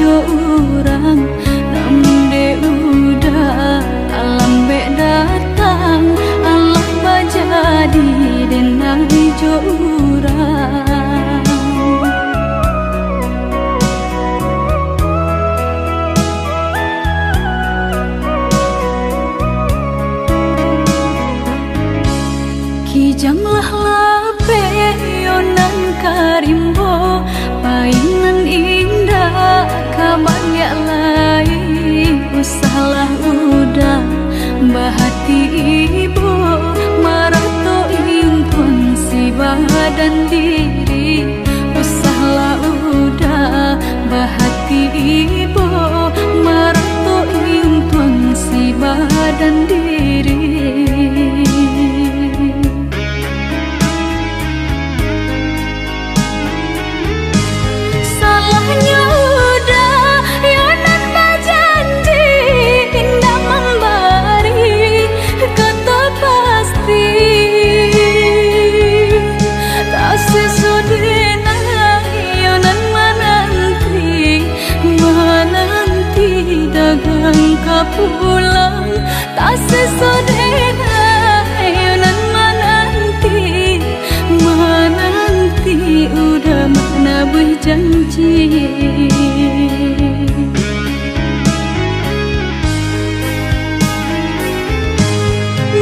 jo urang namde udah alam be datang Allah bajadi denang jo urang kijanglah lape yonan karimbo painan indah kaban ya lai usahlah udah bahati ibu marato impun si badan diri usahlah udah bahati ibu marato impun si badan diri pulang tak sesodena ayonan menanti udah mana berjanji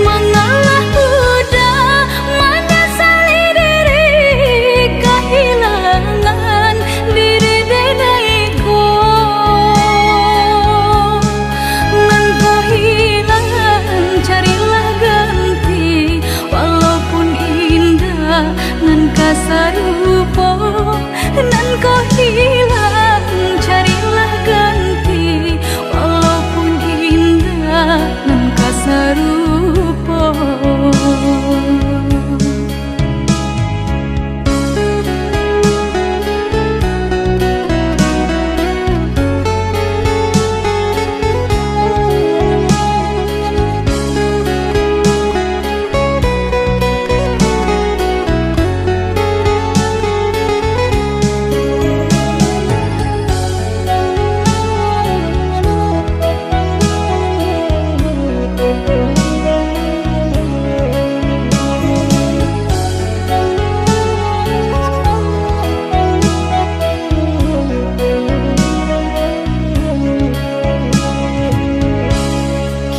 mengalah udah menyesali diri kehilangan diri denaiku nan kasarupo nan kau hilang carilah ganti walaupun indah nan kasarupo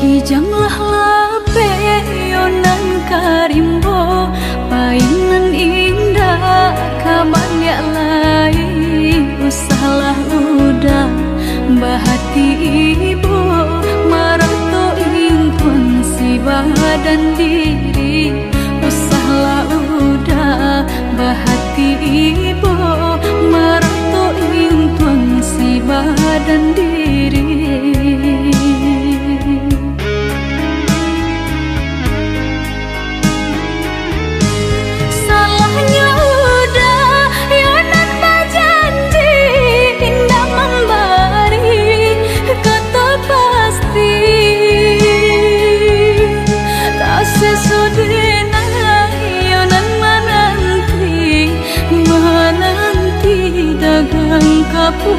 kijanglah lape yonan karimbo painan indah kaban ya lai usahlah udah bahati ibu marato impun si badan diri usahlah udah bahati ibu marato impun si badan diri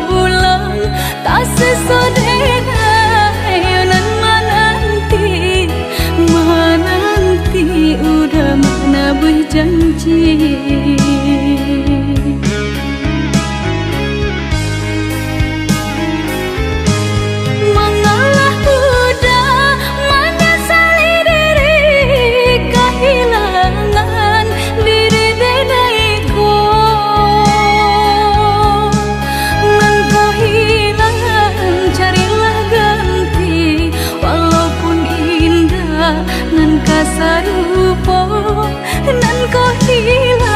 pulang tak sesodena ayonan menanti udah mana berjanji mengalah udah menyesali diri kehilangan diri denaiku nan kasarupo nan kau hilang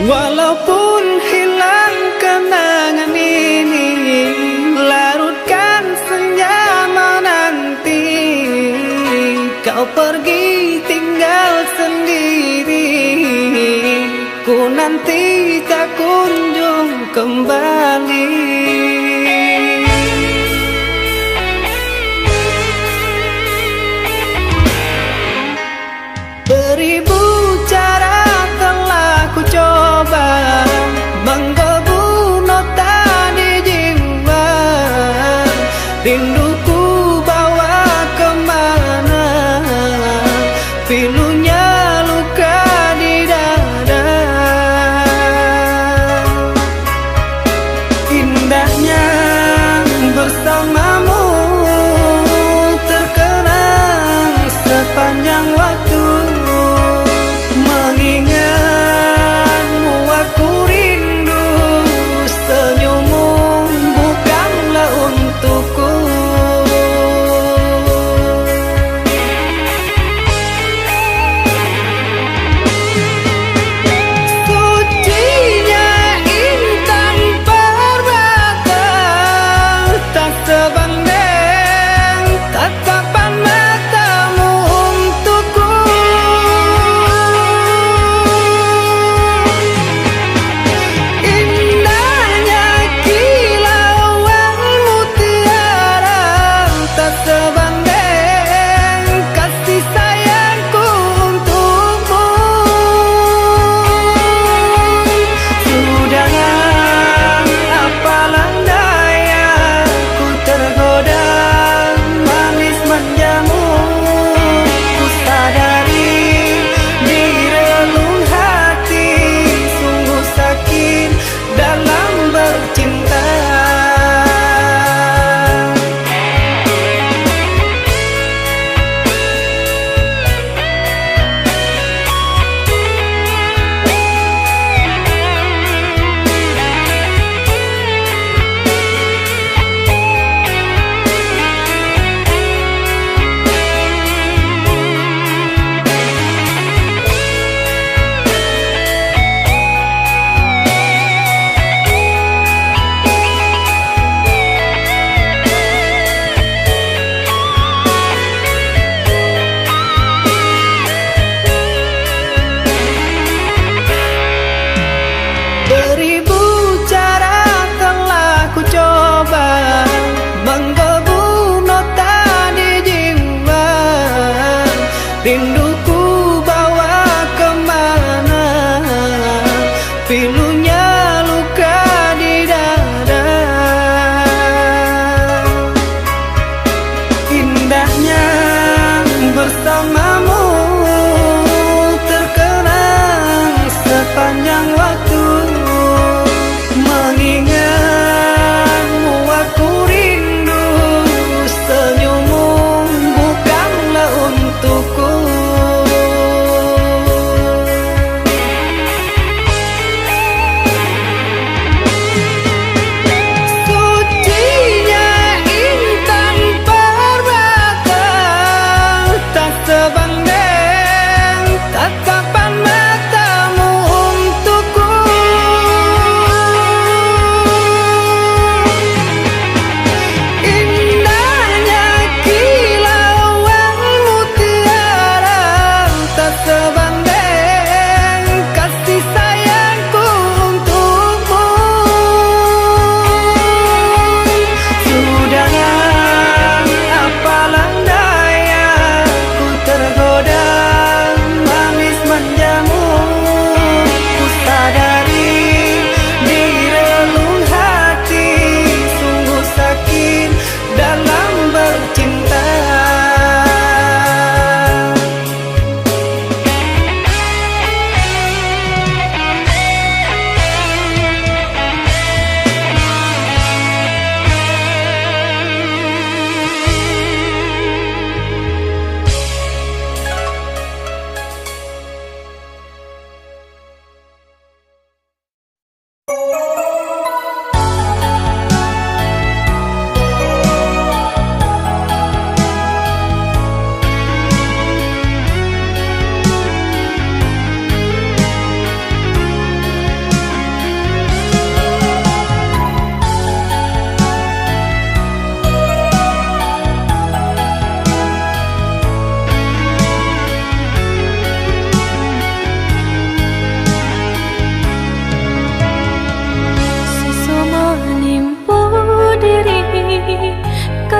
Walaupun hilang kenangan ini, larutkan senja menanti. Kau pergi tinggal sendiri, ku nanti tak kunjung kembali. Beribu cara telah ku coba menggebu nota di jiwa. Rinduku bawa kemana, pilunya luka di dada. Indahnya bersamamu terkenang sepanjang waktu. Mengingatmu aku rindu, senyummu bukanlah untukku. Sucinya intan permata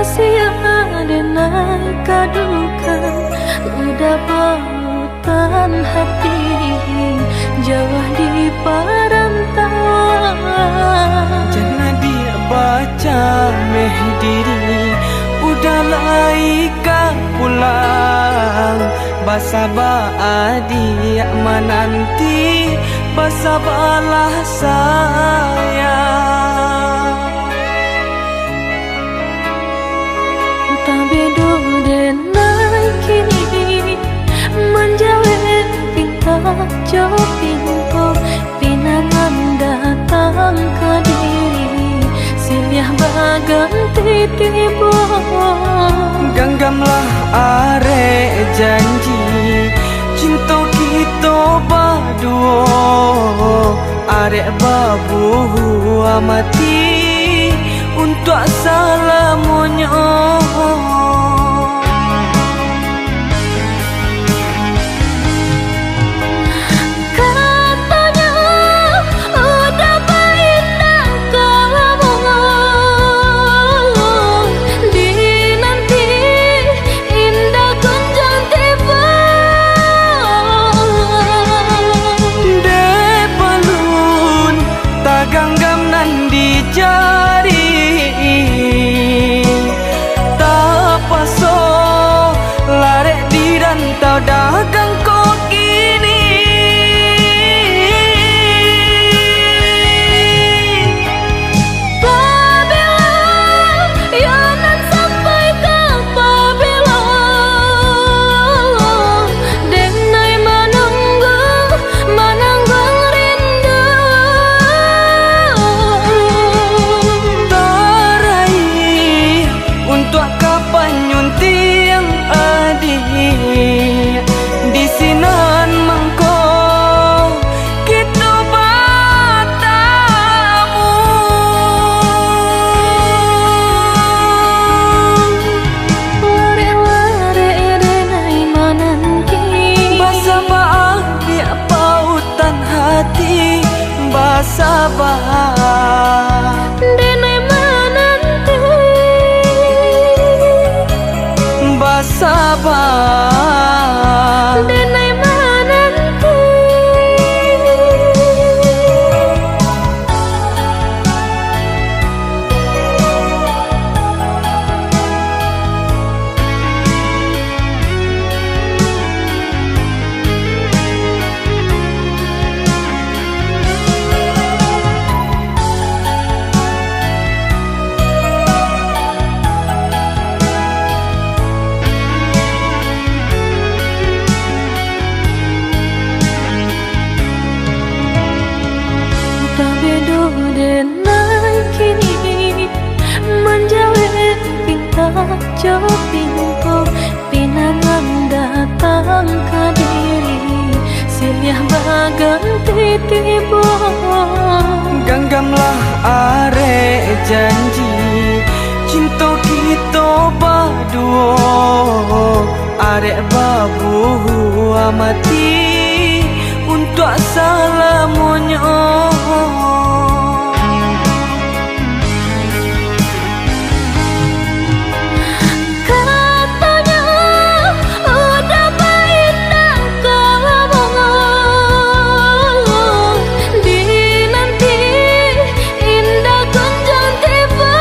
siapa denai kadukan udah pautan hati jauh di perantauan. Jangan dia baca meh diri udahlah ika pulang. Basaba adik menanti basabalah sayang. Tabedo denai kini menjawab pinta jauh pintu pinangan datang ke diri silih baganti tiba. Genggamlah arek janji cinta kita berdua. Arek babu amati untuk selamanya. Dagang kau kini Pabila Yanan sampai ke Pabila Denai menunggu rindu Tarai untuk kapan nyunting adik di sinan mangko kita bertemu. Lare-lare denai menanti Basabah biar pautan hati basabah denai menanti basabah denai menanti. Tabedo denai kini menjawab pinta jauh pintu pinangan datang ke diri silih baganti tiba. Genggamlah arek janji cinta kita berdua. Arek babu amati untuk selamanya. Katanya udah pindah kamu di nanti indah kunjung tiba.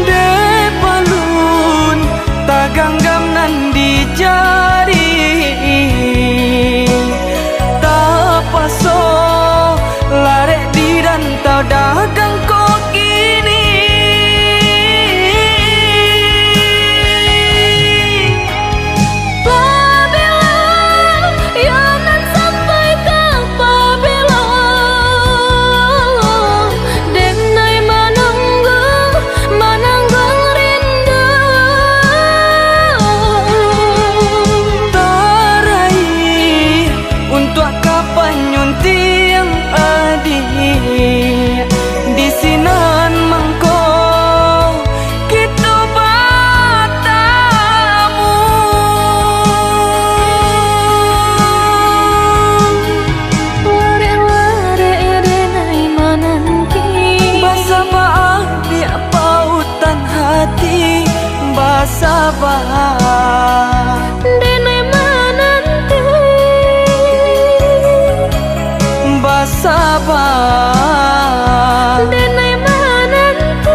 De balun taganggam nan di jari sabar. Denai menanti Bersabar. Denai menanti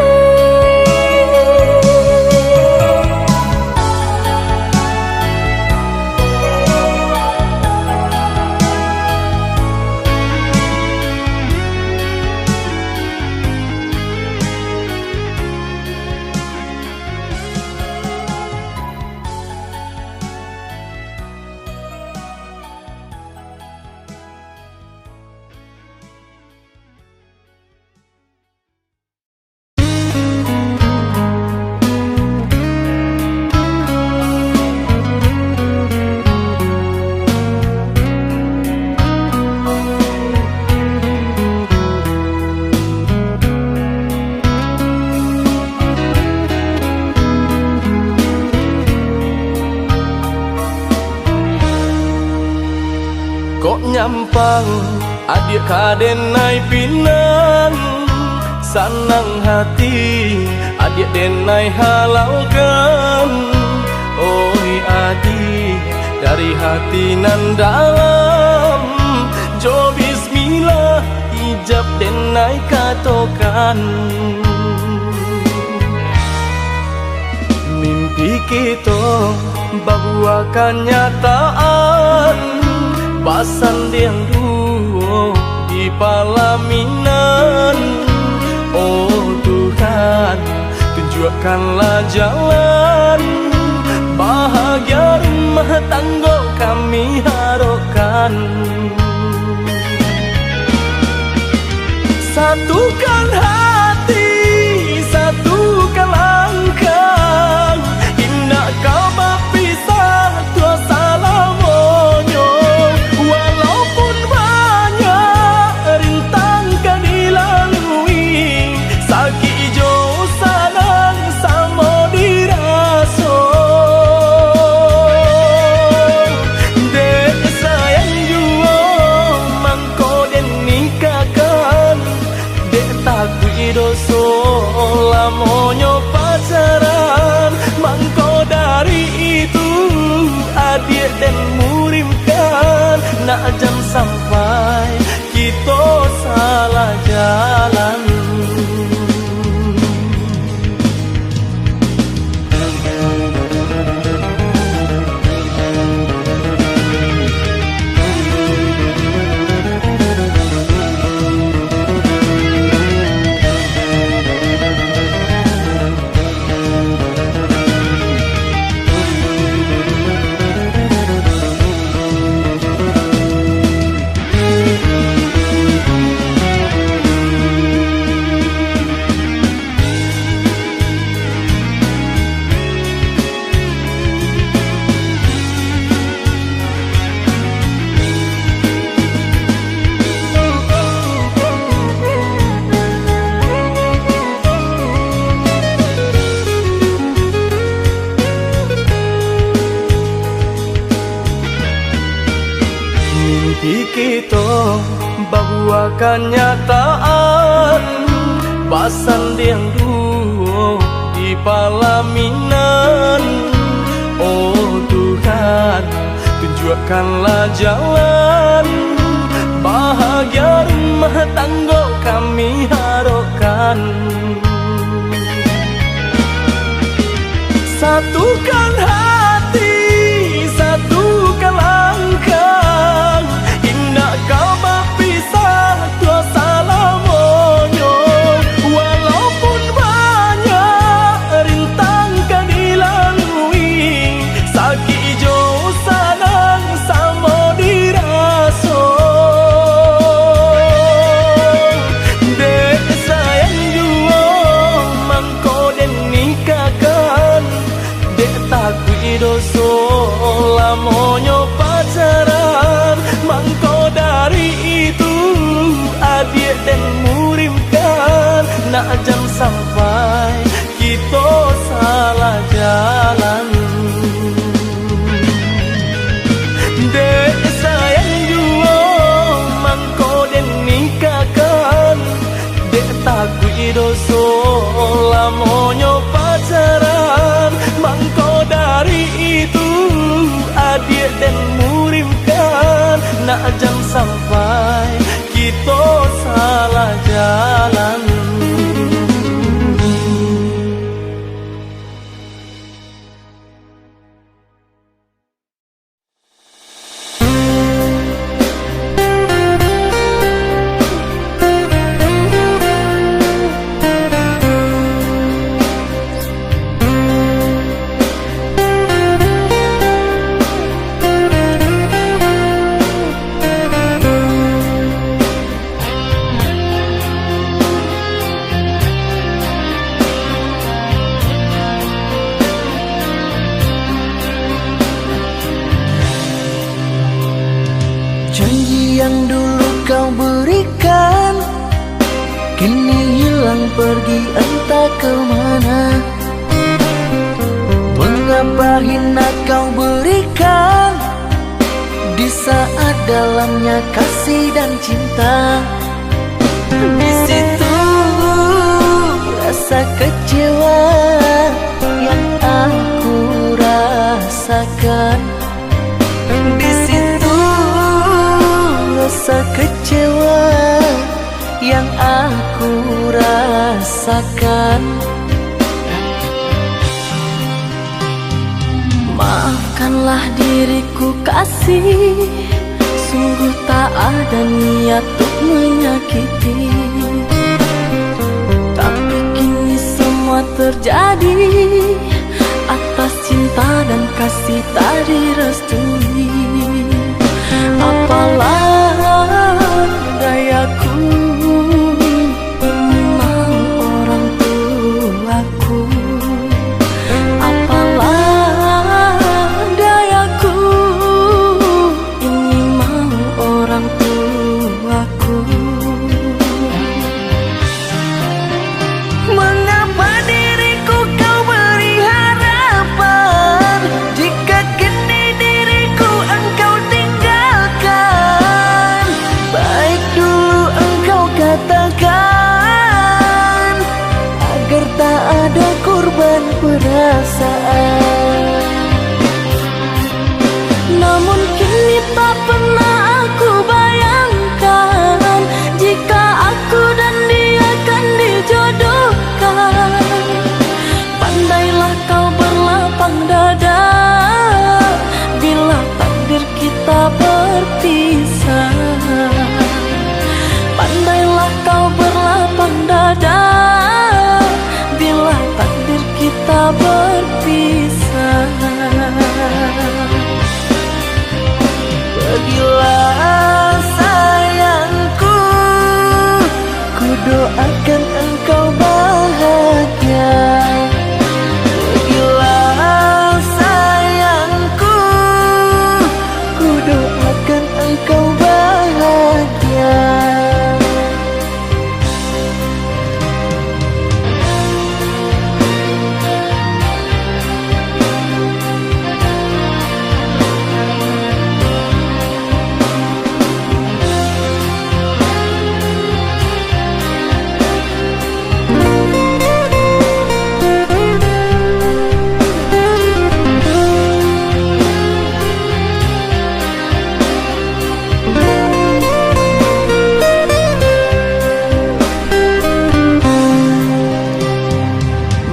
Kok nyampang adik kadenai pinang, sanang hati adik denai halalkan. Oi adik dari hati nan dalam, jo bismillah ijab denai katokan. Mimpi kita bahwa kenyataan, basan yang duo di palaminan. Oh Tuhan, tunjukkanlah jalan, bahagia rumah tangga kami harapkan. Satukan hati, satukan langkah, indah kau berpisah tua salamonyo. Walaupun banyak rintang kan dilalui, sakit jauh sanang sama diraso. Dek sayang jua mangko den nikahkan, dek takui doso lamonyo pacaran. Mangko dari itu adik dan murimkan, nak jam sampai kita salah jalan. Mimpi kita bahwa kenyataan, basan yang duo di palaminan. Oh Tuhan, tunjukkanlah jalan, bahagia rumah tangga kami harapkan. Satukan hati, satukan langkah, indah kau berpisah tua salamonyo. Walaupun banyak rintang kan dilalui, sakit jauh sanang sama diraso. Dek sayang jua mangko den nikahkan, dek takui doso lamonyo pacaran. Mangko dari itu adik dan murimkan, nak jam sampai kita salah jalan. Dek sayang jua mangko den nikahkan, dek takui doso lamonyo pacaran. Mangko pergi entah kemana. Mengapa hina kau berikan di saat dalamnya kasih dan cinta. Di situ rasa kecewa yang aku rasakan. Di situ rasa kecewa yang aku rasakan. Maafkanlah diriku kasih, sungguh tak ada niat untuk menyakiti. Tapi kini semua terjadi atas cinta dan kasih tak direstui. Apalah dayaku memang orang tuaku. Apalah dayaku ini mau orang tuaku. Mengapa diriku kau beri harapan jika kini diriku engkau tinggalkan? Baik dulu engkau katakan agar tak ada korban perasaan. Namun kini tak pernah aku bayangkan jika aku dan dia akan dijodohkan. Pandailah kau berlapang dada bila takdir kita berpisah. Pandailah kau berlapang dada bila takdir kita berpisah. Pergilah sayangku, ku doakan engkau bahagia. Pergilah sayangku, ku doakan engkau bahagia.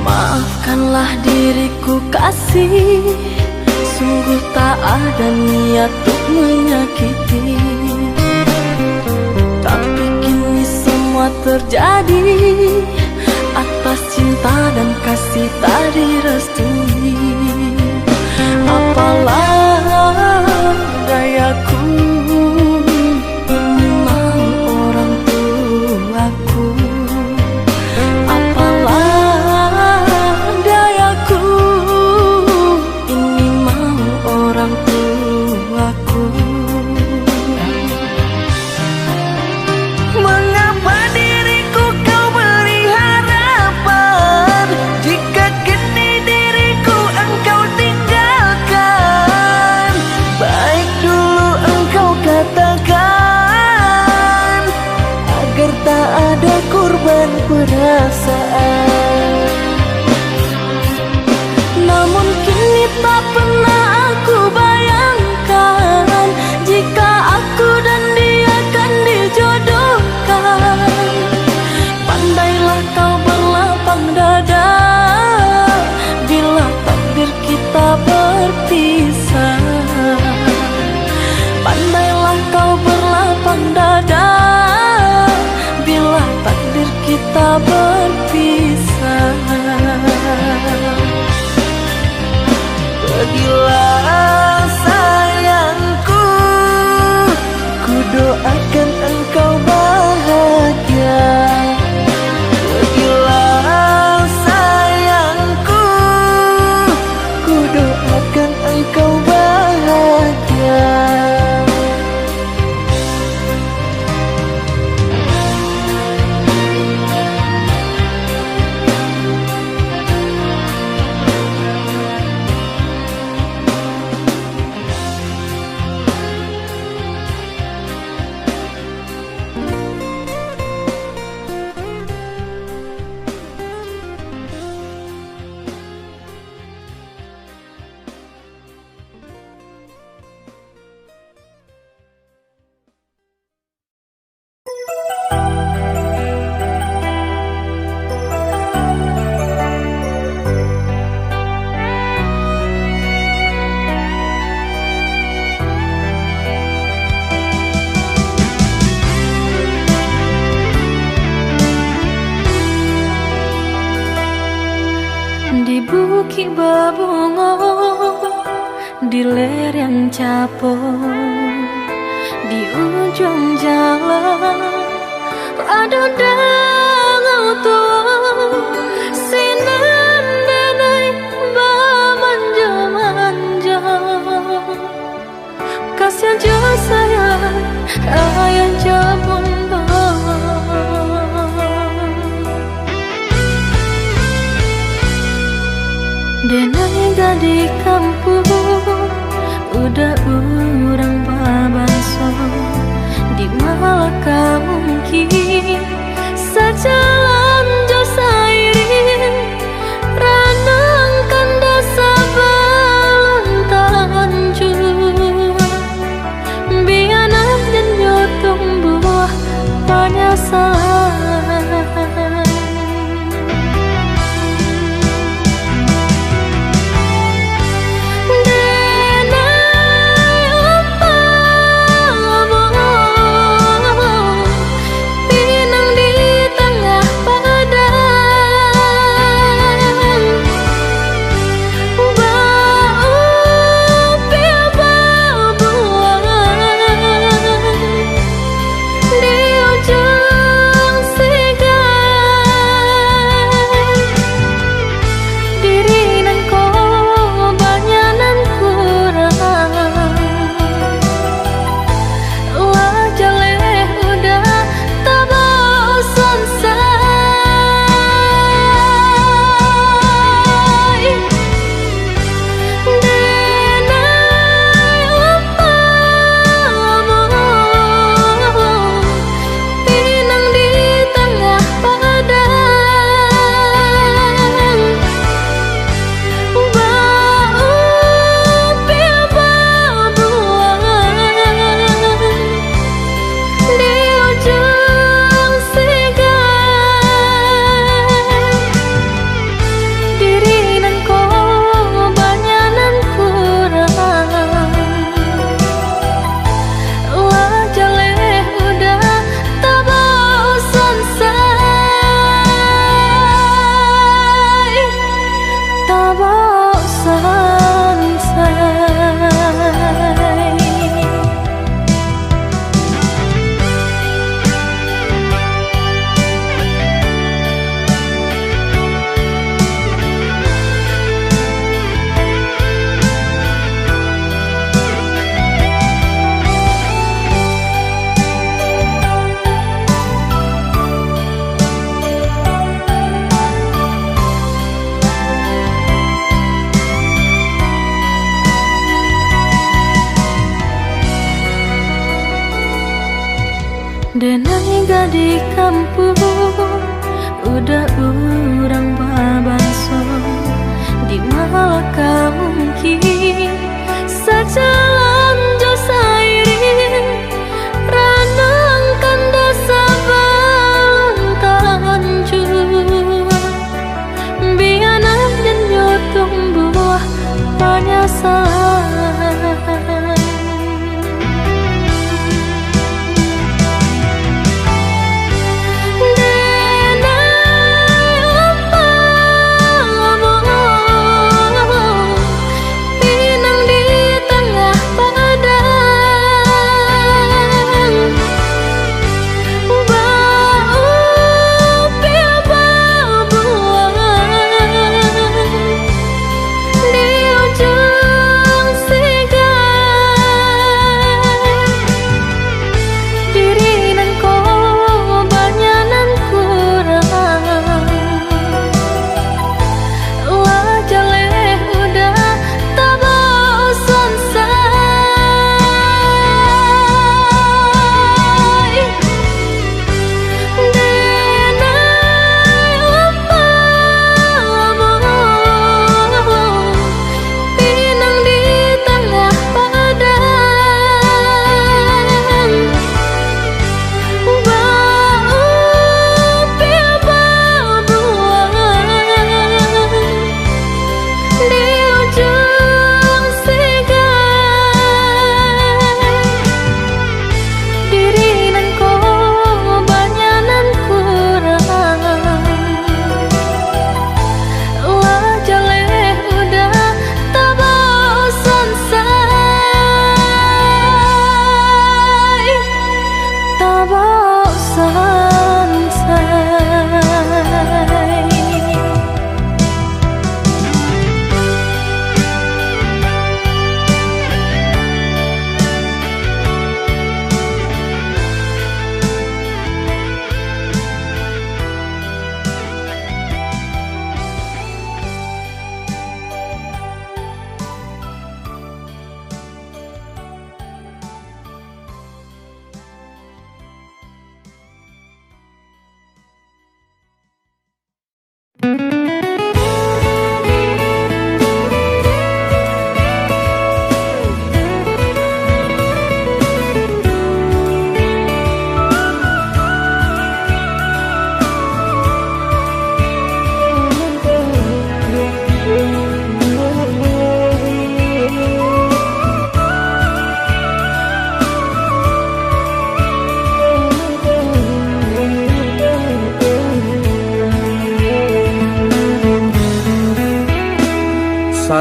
Maafkanlah diriku kasih, sungguh tak ada niat untuk menyakiti. Tapi kini semua terjadi atas cinta dan kasih tak direstui. Apalah dayaku memang orang tuaku. Mengapa diriku kau beri harapan jika kini diriku engkau tinggalkan? Baik dulu engkau katakan agar tak ada korban perasaan. Namun kini tak pernah aku bayangkan jika aku dan dia akan dijodohkan. Pandailah kau berlapang dada bila takdir kita berpisah. Pandailah kau berlapang dada bila takdir kita berpisah. Pergilah ki babungo di lereng capo, di ujung jalan ada dangau tua sinan denai ba manja-manja kasihan jo saya ayah jabun denai di kampung udah urang babaso di Malaka mungkin sajalan jo sairi ranang kanda sabalan tanjung biana dan nyoto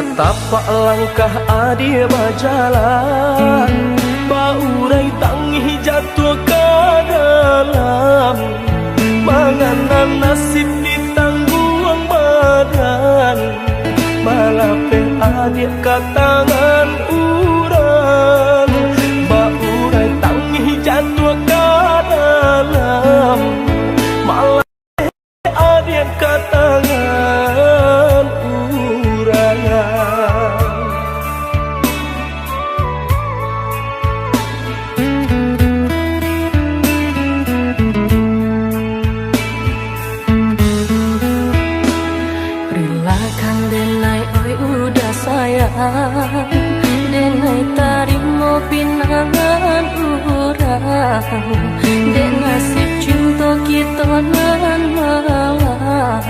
Satapak langkah adia berjalan, baurai tangi jatuh ke dalam. Manganan nasib ditanggung badan, malape adia ke tangan urang. Baurai tangi jatuh ke dalam, malape adia ke tangan urang. Relakan denai oi udah sayang, denai tarimo pinangan urang. Den nasib cinta kita nan malam,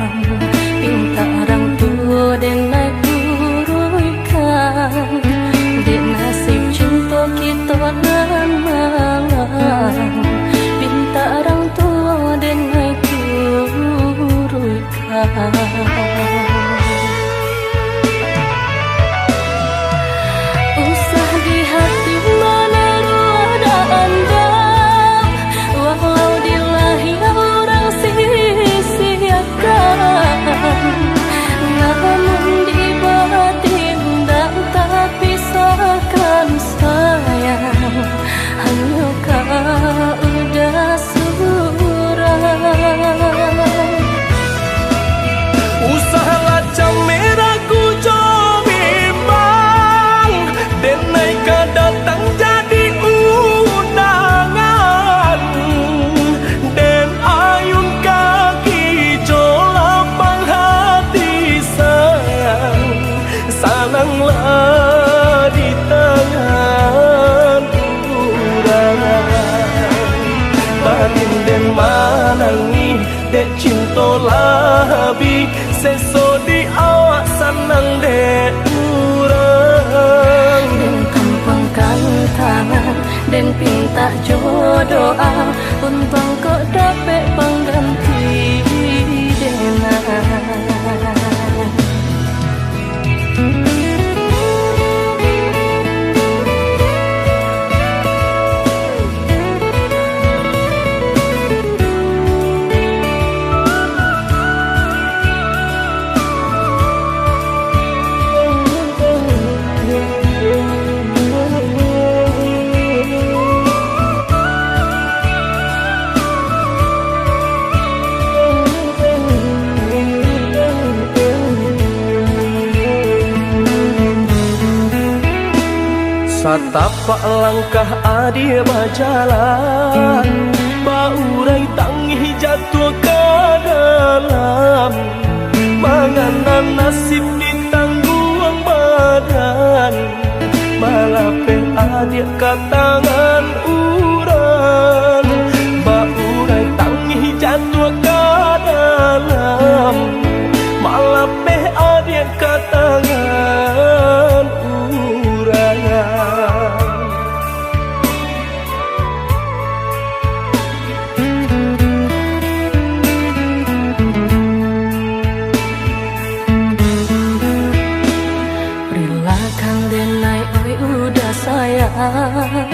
pinta orang tua denai turunkan. Den nasib cinta kita nan malam, pinta orang tua denai turunkan. Usah di hati mana ada anda, walau di lahir orang sia-siakan. Namun di batin dan tak pisahkan sayang, hanya kau udah surang. Usahalah camera ku bimbang, denai ka datang jadi undangan. Den ayun kaki jolapang hati sayang, sananglah di tangan urang. Batin den manangi dek cinta labi, seso di awak sanang dek urang. Den kampangkan tangan, den pinta jodoa, untung kok dapet pengganti denai. Satapak langkah adia berjalan, baurai tangi jatuh ke dalam. Manganan nasib ditanggung badan, malape adia ke tangan urang. Baurai tangi jatuh ke dalam, malape adia ke tangan urang. Relakan denai oi udah sayang,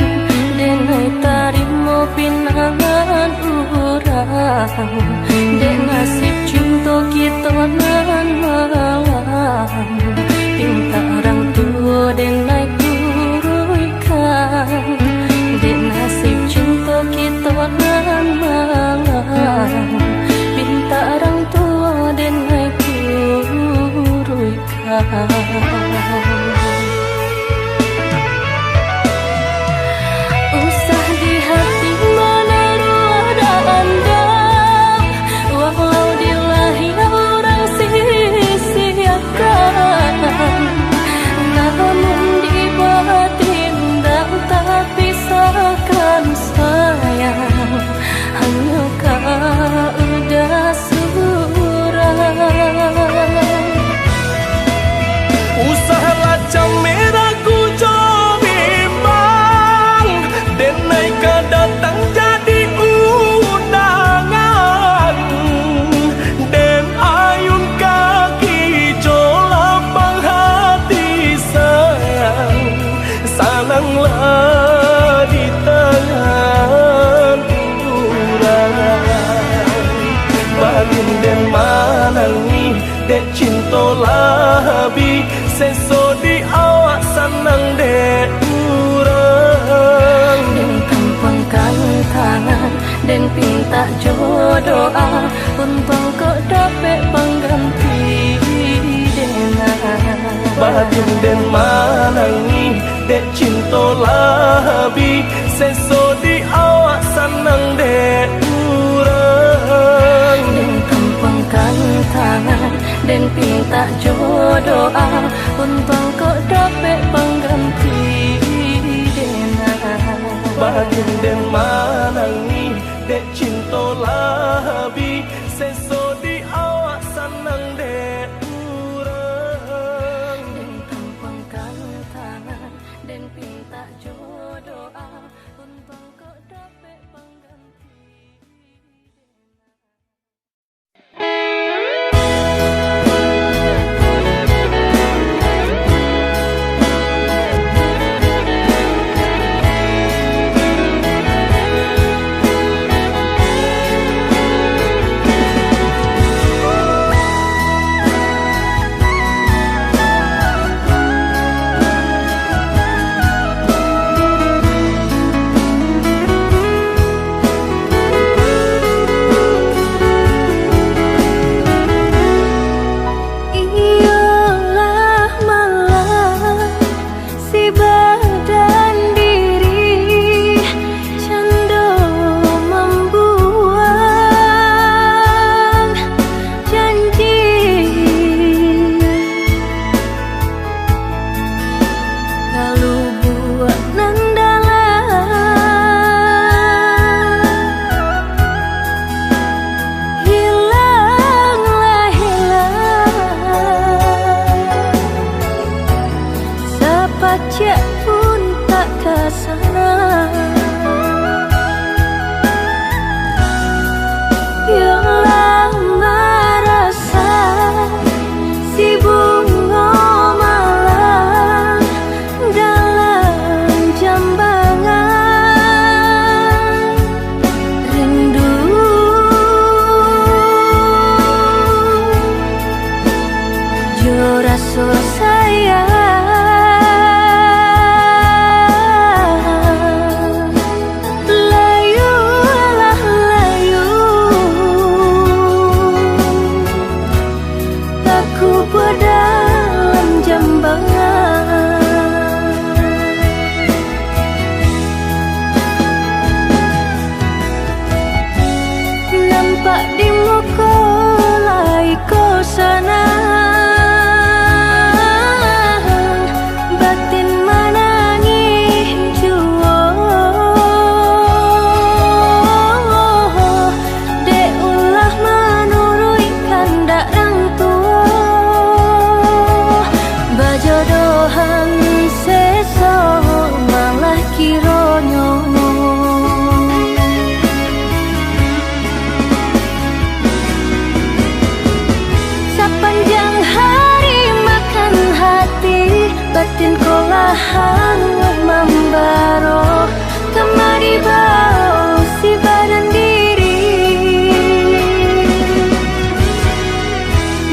denai tarimo pinangan urang. Den nasib cinta kita nan malam, pinta orang tua denai turunkan. Den nasib cinta kita nan malam, pinta orang tua denai turunkan. Usah di hati mana ada anda, walau di lahir orang sia-siakan. Namun di dek cinta labi seso di awak senang dek urang Den kempengkan tangan Den pinta jodoa Untung kok dapet pengganti dengan batin den manangi dek cinta labi seso di awak senang dek urang Den kempengkan tangan Den pinta jodoa Untung kok dapet pengganti dengan batin den manangi dek cinta labi seso di awak senang dek urang Den kempengkan tangan Den pinta jodoa Untung kok dapet pengganti Cek pun tak kesana yang lama rasa si bunga malam dalam jambangan rindu jo rasa sayang nampak di muka laiku sana batin menangis jua dek ulah menurui kandak orang tua bajodohan seso malah kironyo sepanjang hari makan hati batin kolahan membaro kemari bau si badan diri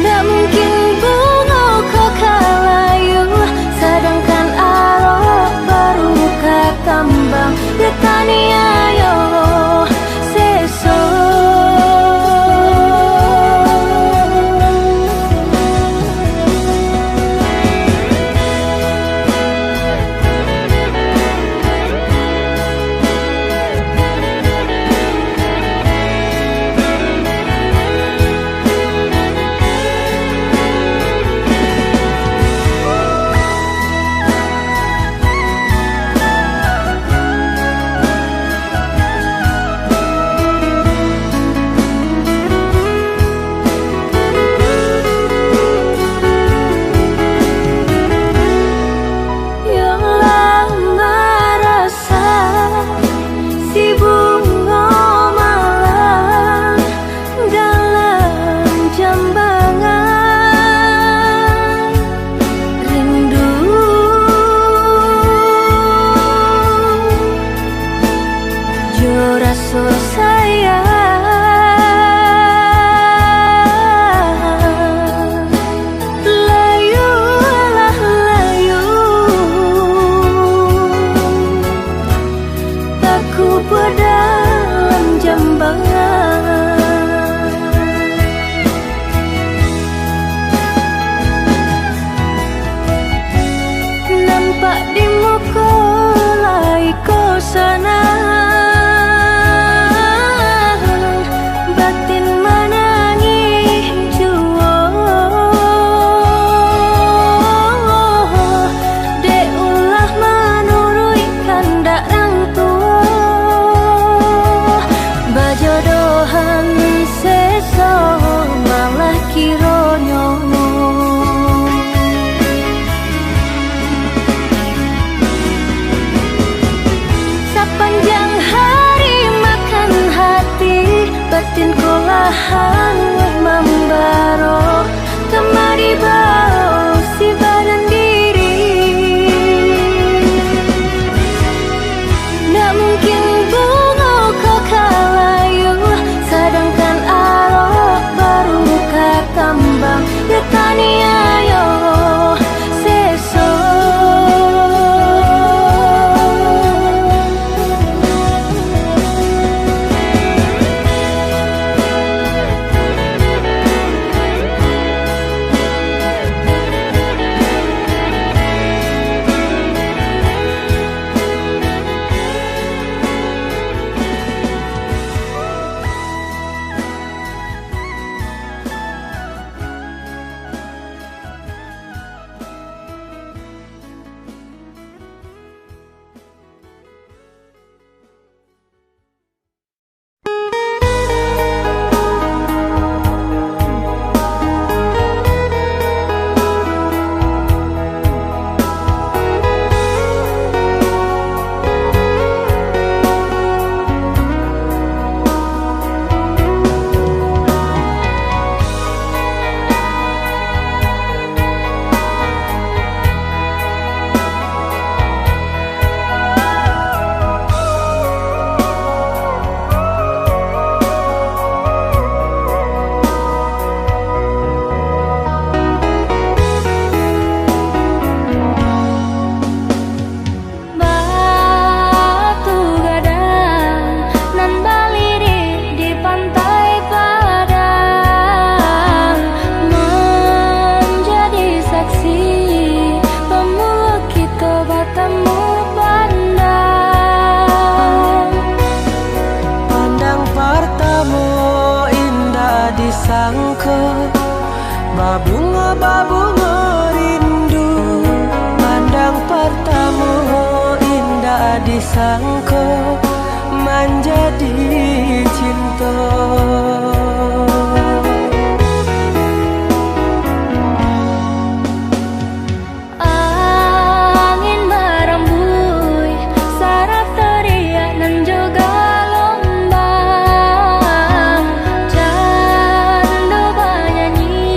tak mungkin bunga kau kalayu sedangkan arok baru ketambang dekani ayo seso disangka, babunga rindu. Pandang pertama indah disangka, menjadi cinta. Angin merembui, saraf teriak dan juga lombang. Candu bernyanyi,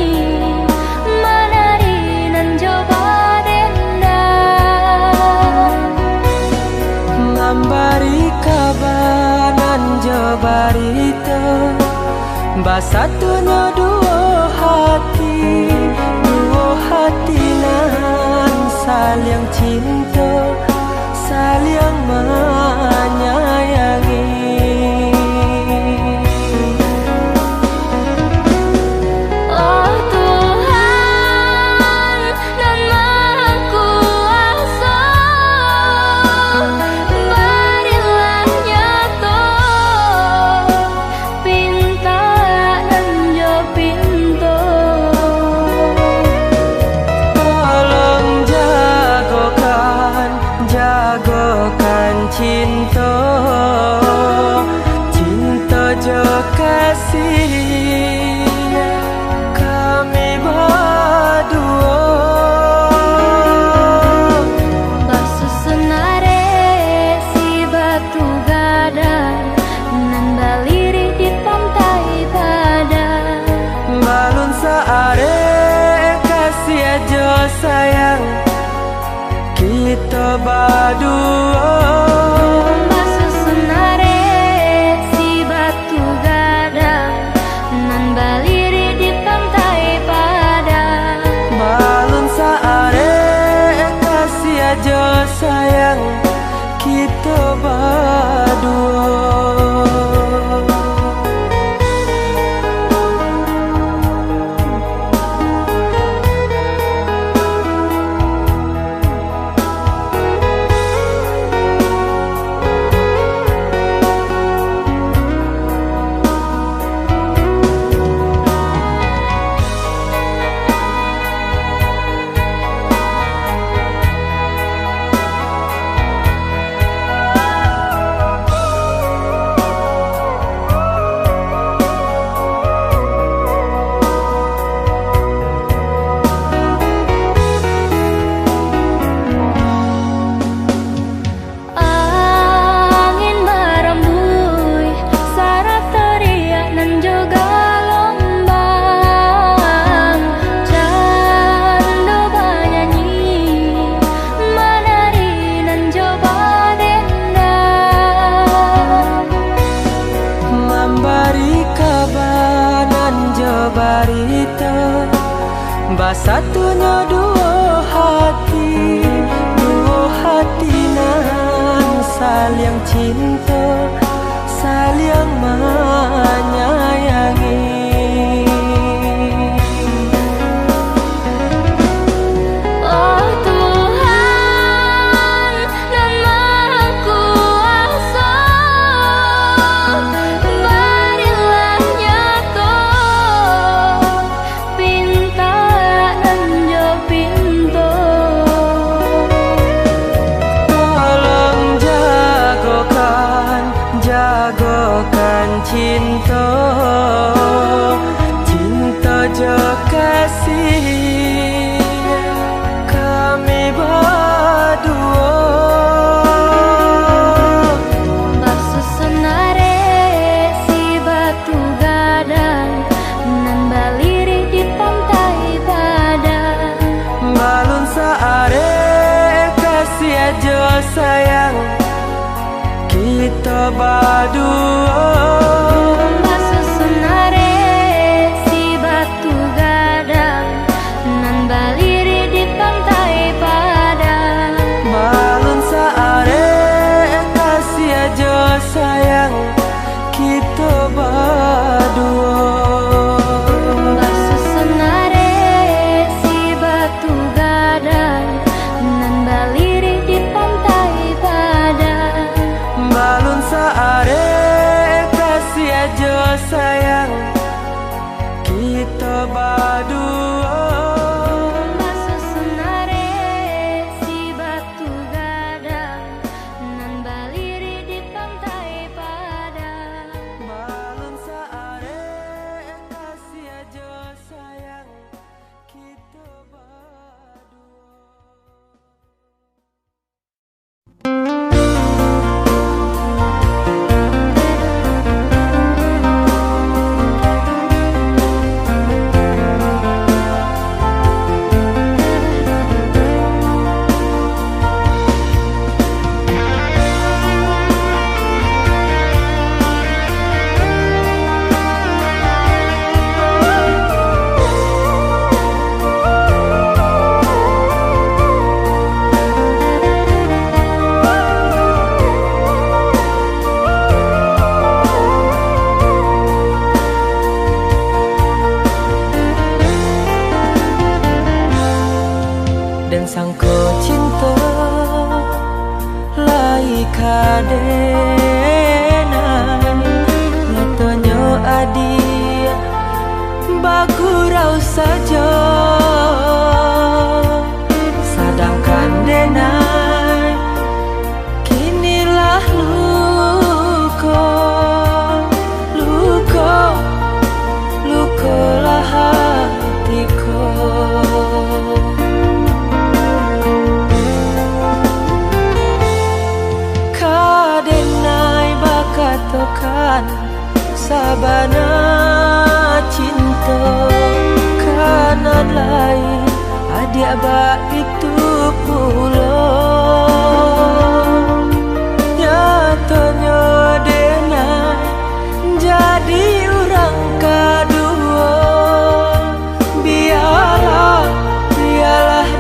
menari dan coba dendang. Ngambari kabanan jabarita, basatunya dua hati nan saling cinta, saling menyayangi. Oh Tuhan dan Maha Kuasa, berilah nyata pinta dan jo pintu. Tolong jagokan cinta, cinta jo kasih kami berdua. Basusunare si batu gadang, nan baliri di pantai Padang. Balun saare kasih aja sayang, kita berdua. Basusunare si batu gadang, nan baliri di pantai Padang. Balun saare kasih aja sayang, kita berdua. Angin merembui, saraf teriak dan juga lombang. Candu bernyanyi, menari dan coba dendang. Memberi kabanan jabarita, basatunya dua hati nan saling cinta, saling menyayangi. Oh Tuhan dan Maha Kuasa, berilah nyata pinta dan jo pintu. Tolong jagokan cinta, cinta jo kasih kami berdua. Basusunare si batu gadang, nan baliri di pantai Padang. Balun saare kasih aja sayang, kita berdua. Basusunare si batu gadang, nan baliri di pantai Padang. Balun saare kasih aja sayang, kita berdua. Basusunare si batu gadang, nan baliri di pantai Padang. Balun saare kita berdua. Basusunare si batu gadang nan baliri di pantai Padang. Balon saare kasih aja sayang kita berdua. Dan sangko cinta lai kadenan nyatanya adi bagurau saja, sedangkan denai kinilah luka lah hatiku. Katakan sabana cinta karena lain adik abak itu pula nyatanya denai jadi orang kedua. Biarlah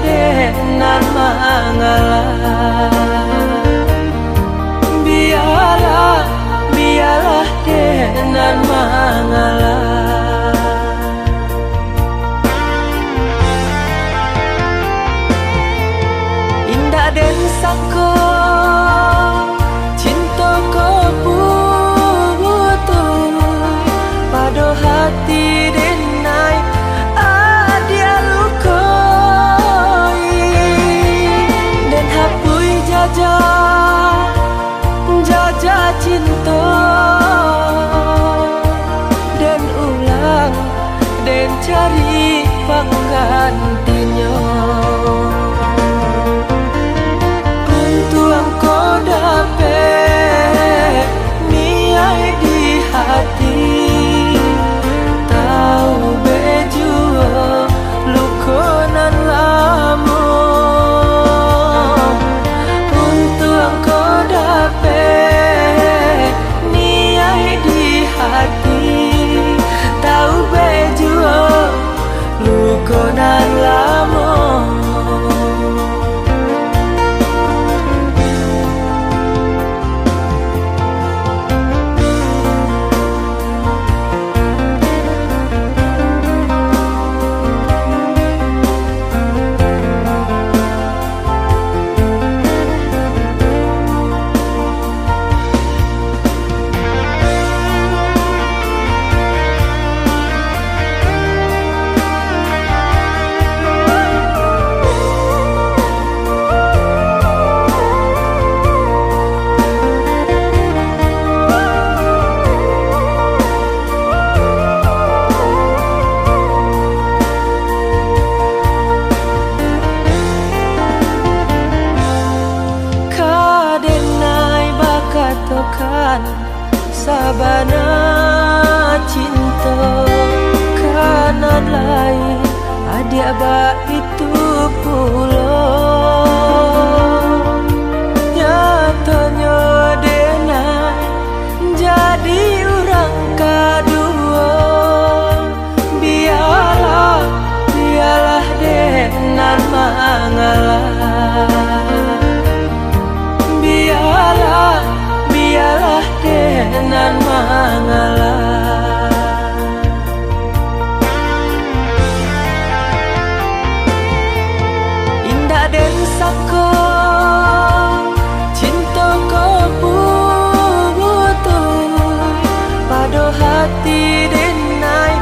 denan mengalah, biarlah denan mengalah. Indah den sako cinta kebutuh pada hati denai adia lukoi dan hapui jajah cinta dan ulang dan cari penggantinya. Untuk engkau dapat niai di hati, tahu bejua lukonan lama. Untuk engkau dapat niai di hati, tahu bejua lukonan lama. Katakan sabana cinta karena lain adik abak itu pula nyatanya denai jadi orang kedua. Biarlah denan mengalah, biarlah denan mengalah. Indah den sako cinta kebutuh pada hati denai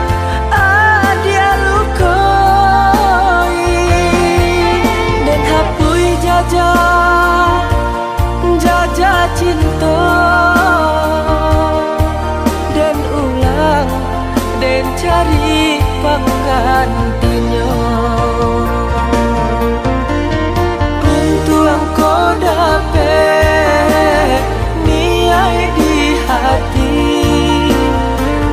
cari penggantinya. Untuk engkau dapat niai di hati,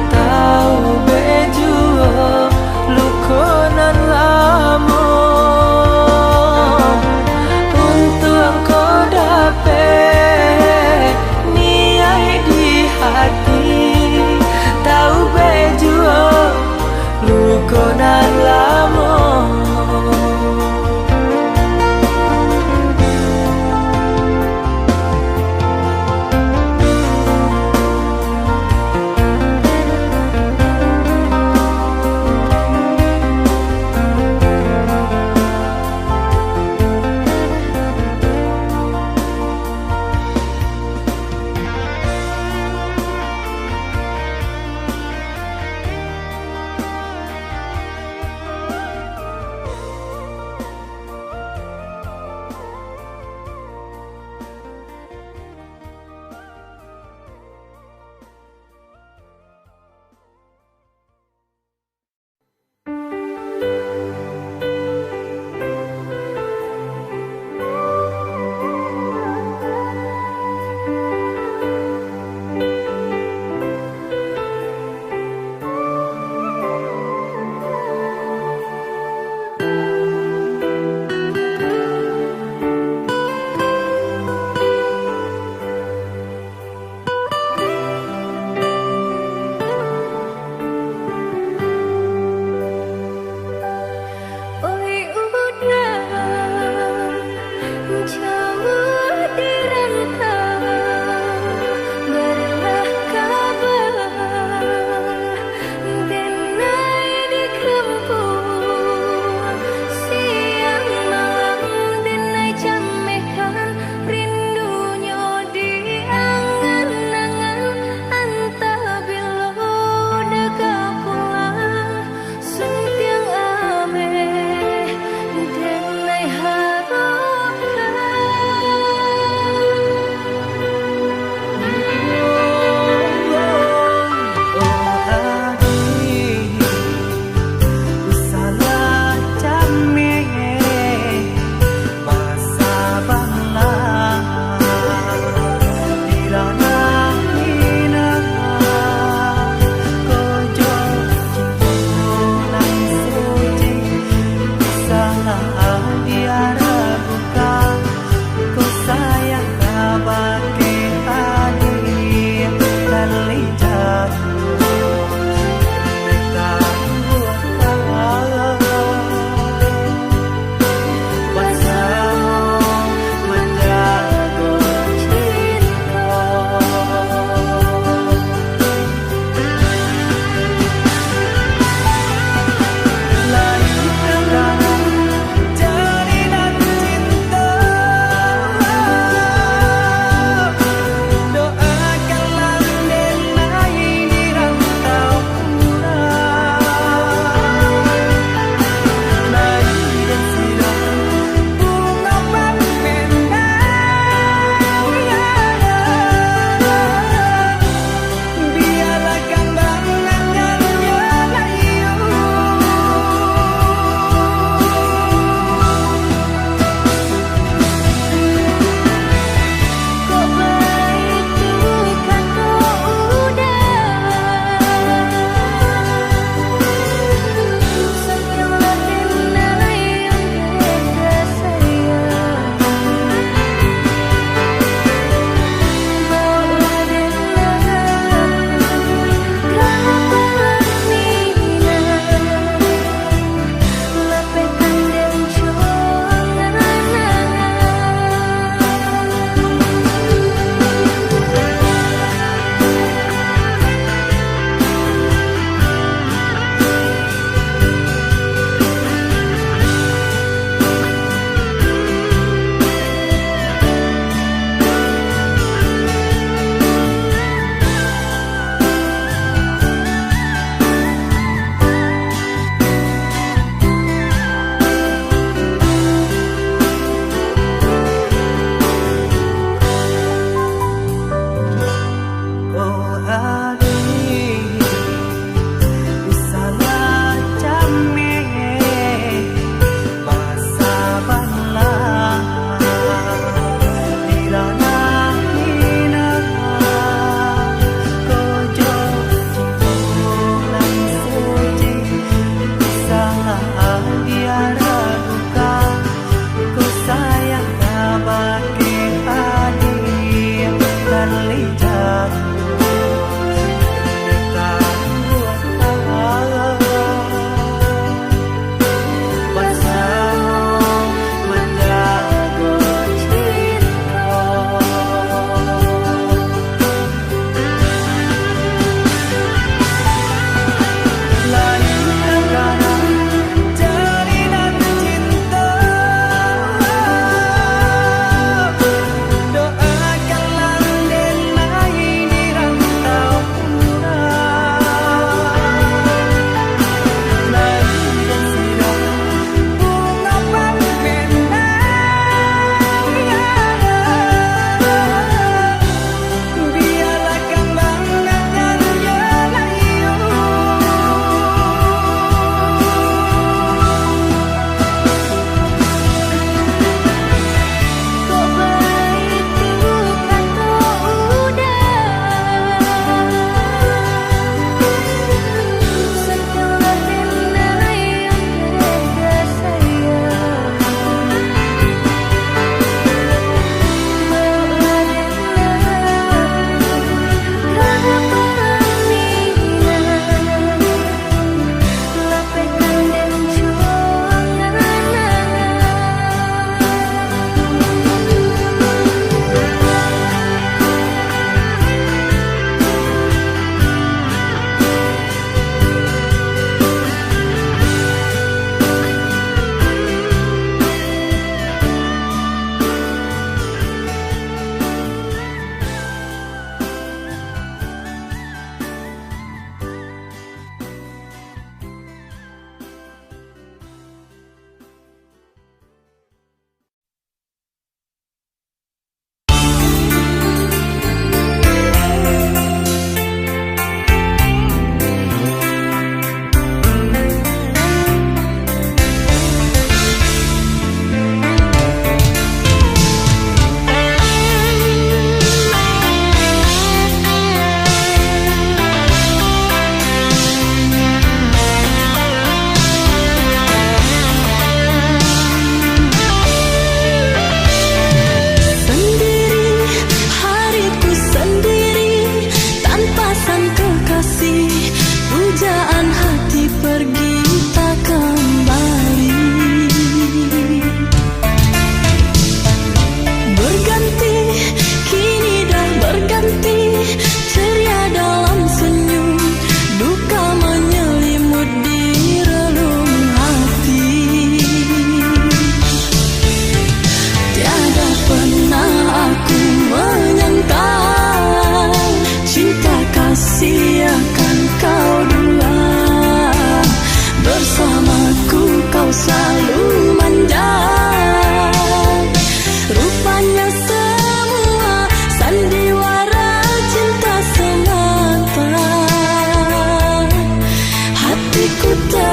tahu bejua lukonan lama. Untuk engkau dapat niai di hati, tahu bejua lukonan lama.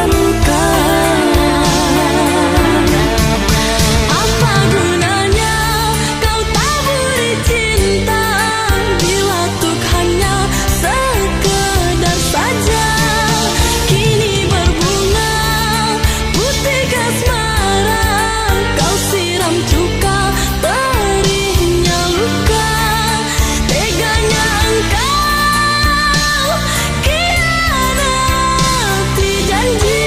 korbankan. Apa gunanya kau taburi cinta bila tuk hanya sekedar saja. Kini berbunga putih kasmaran, kau siram cuka perihnya luka. Teganya engkau khianati janji.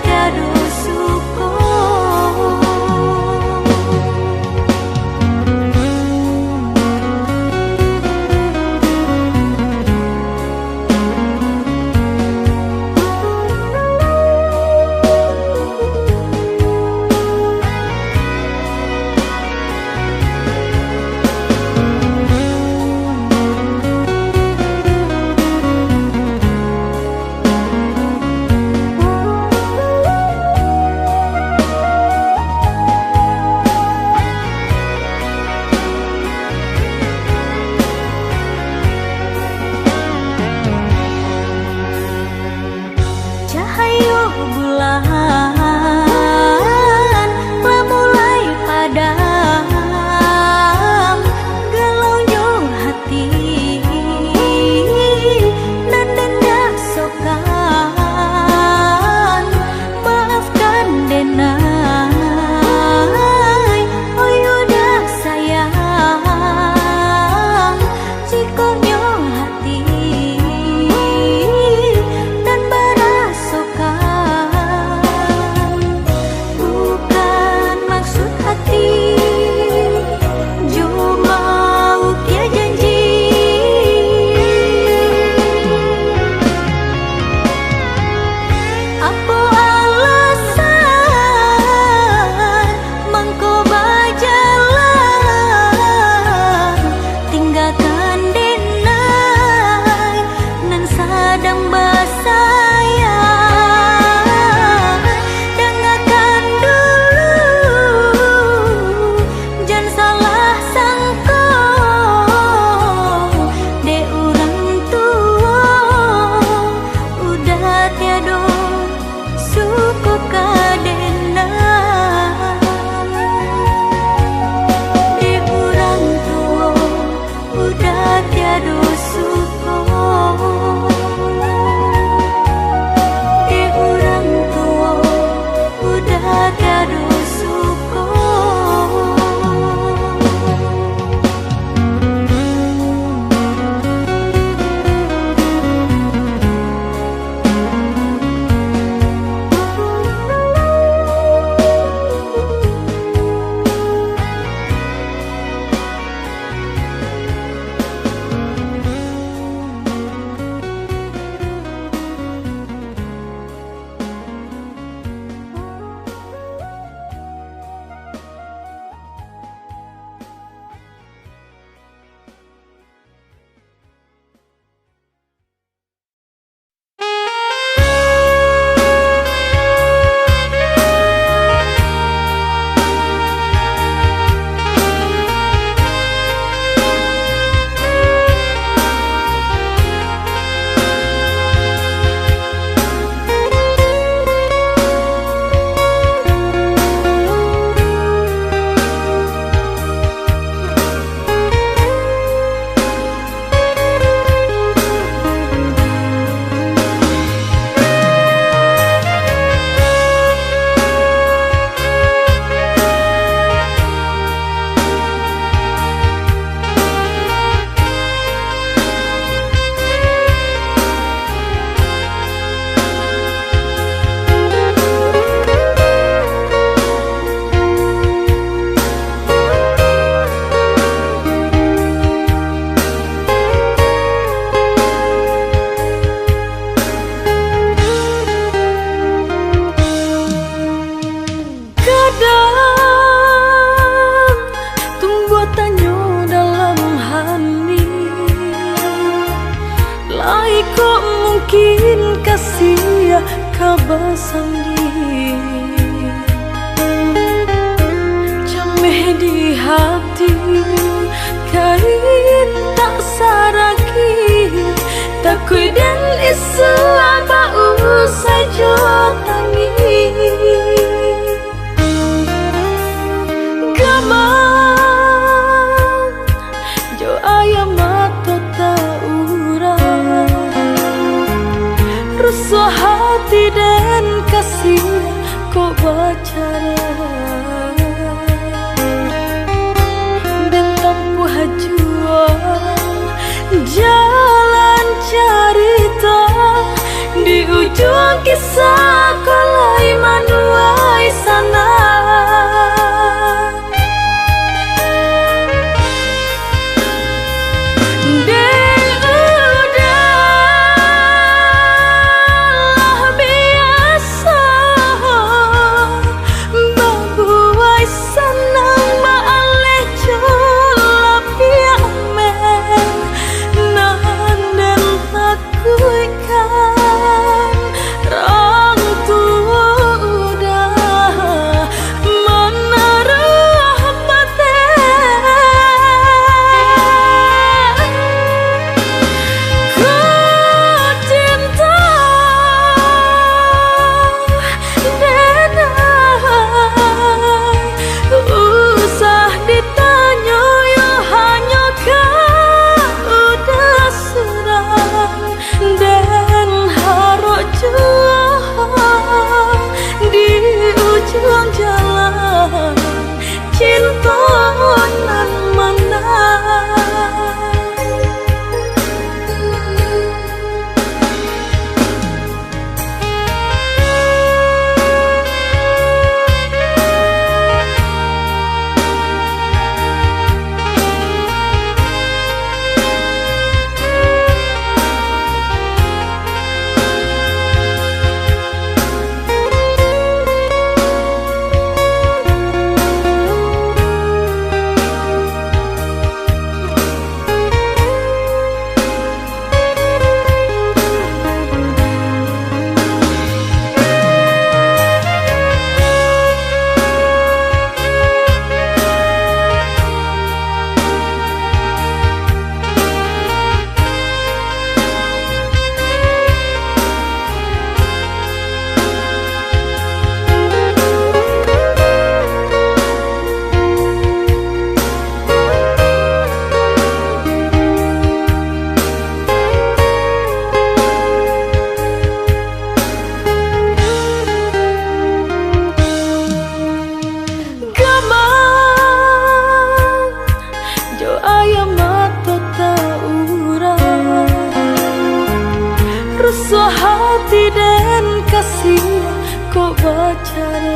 tiada syukur. Cahaya bulan telah mulai padam, galaunya hati dan dendak sokan. Maafkan denai, oh yudah sayang, cikonyo hati dan bukan maksud hati, cuma ukia janji. Apa alasan mengko bajalan, tinggalkan denai nan sadang basayang. Dengarkan dulu, jangan salah sangka, de orang tua udah tiada suku kadena. De orang tua udah tiada suku, de orang tua udah tiada suku. Mungkin kasih kabasan di cameh di hati, kain tak saraki, takui dan Islam bau saja tangi. Gamang jo ayam mata taurang, rasa hati dan kasih kau bacara dan tempuh hajuan jalan cerita di ujung kisah kala. cara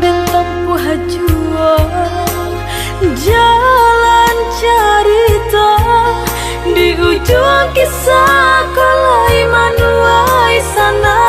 dan tempuh hajua jalan cerita di ujung kisah kalai manuai sana.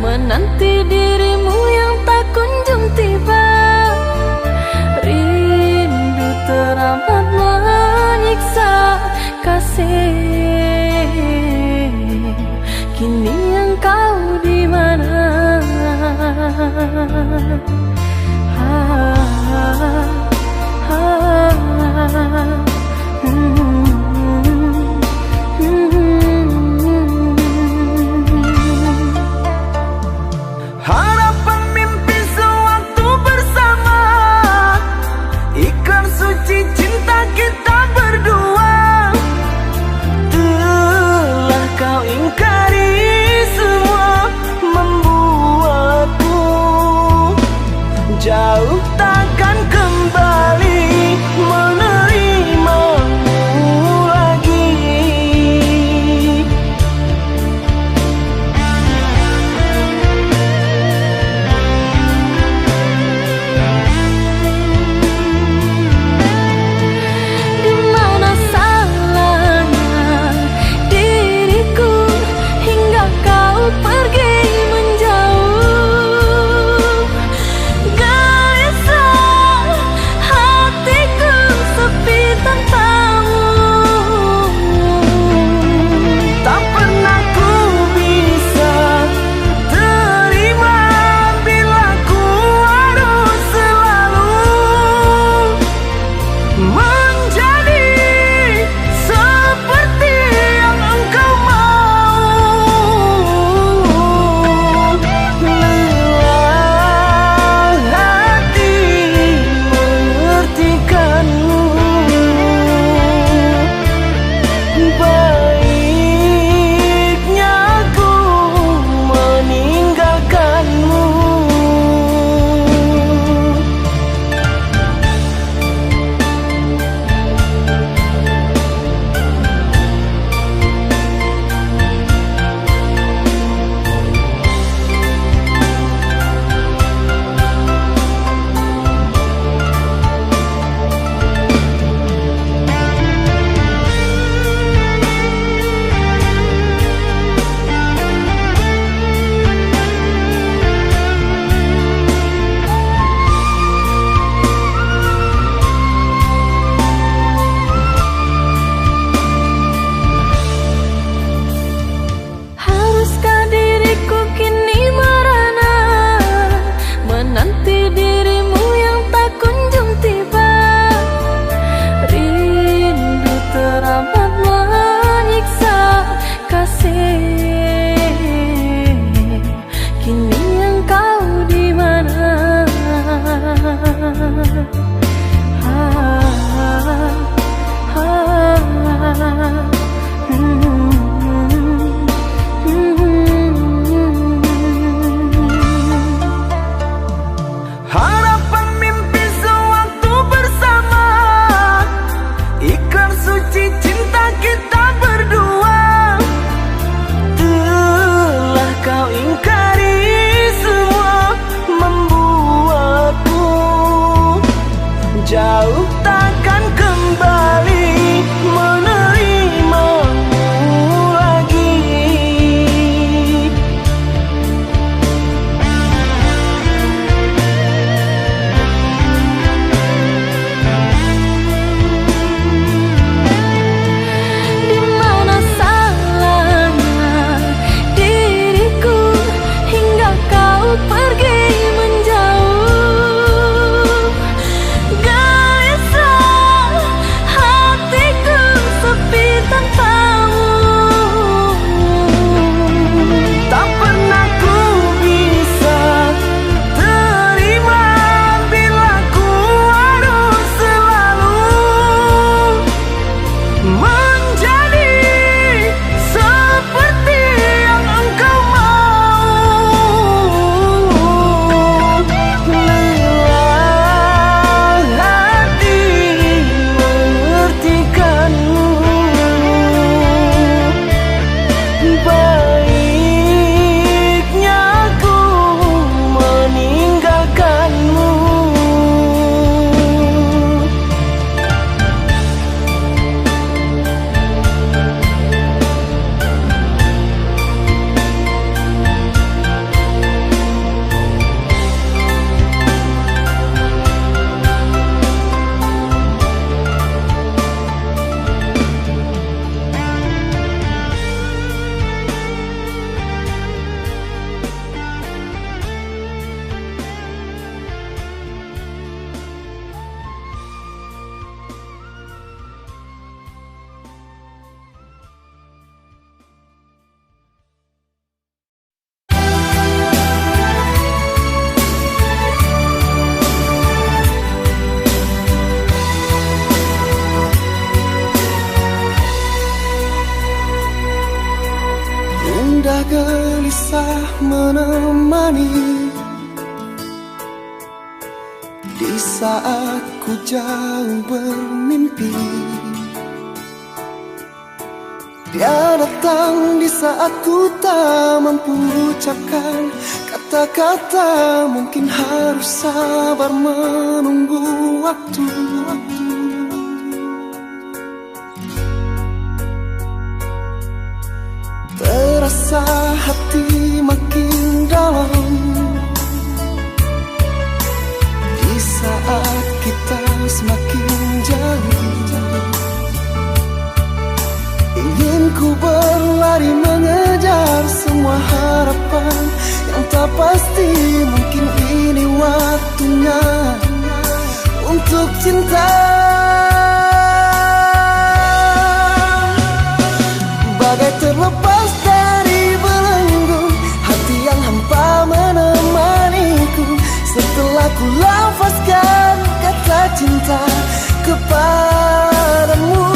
Menanti dirimu yang tak kunjung tiba, rindu teramat menyiksa kasih. Kini engkau di mana? Harapan mimpi sewaktu bersama, ikrar suci cinta kita berdua, telah kau ingkari semua, membuatku jauh takkan kembali menerima gelisah menemani di saat ku jauh bermimpi. Dia datang di saat ku tak mampu ucapkan kata-kata. Mungkin harus sabar menunggu waktu. Terasa hati makin dalam di saat kita semakin jauh. Ingin ku berlari mengejar semua harapan yang tak pasti. Mungkin ini waktunya untuk cinta. Bagai terlepas dari belenggu, hati yang hampa menemaniku. Setelah ku lafazkan kata cinta kepadamu,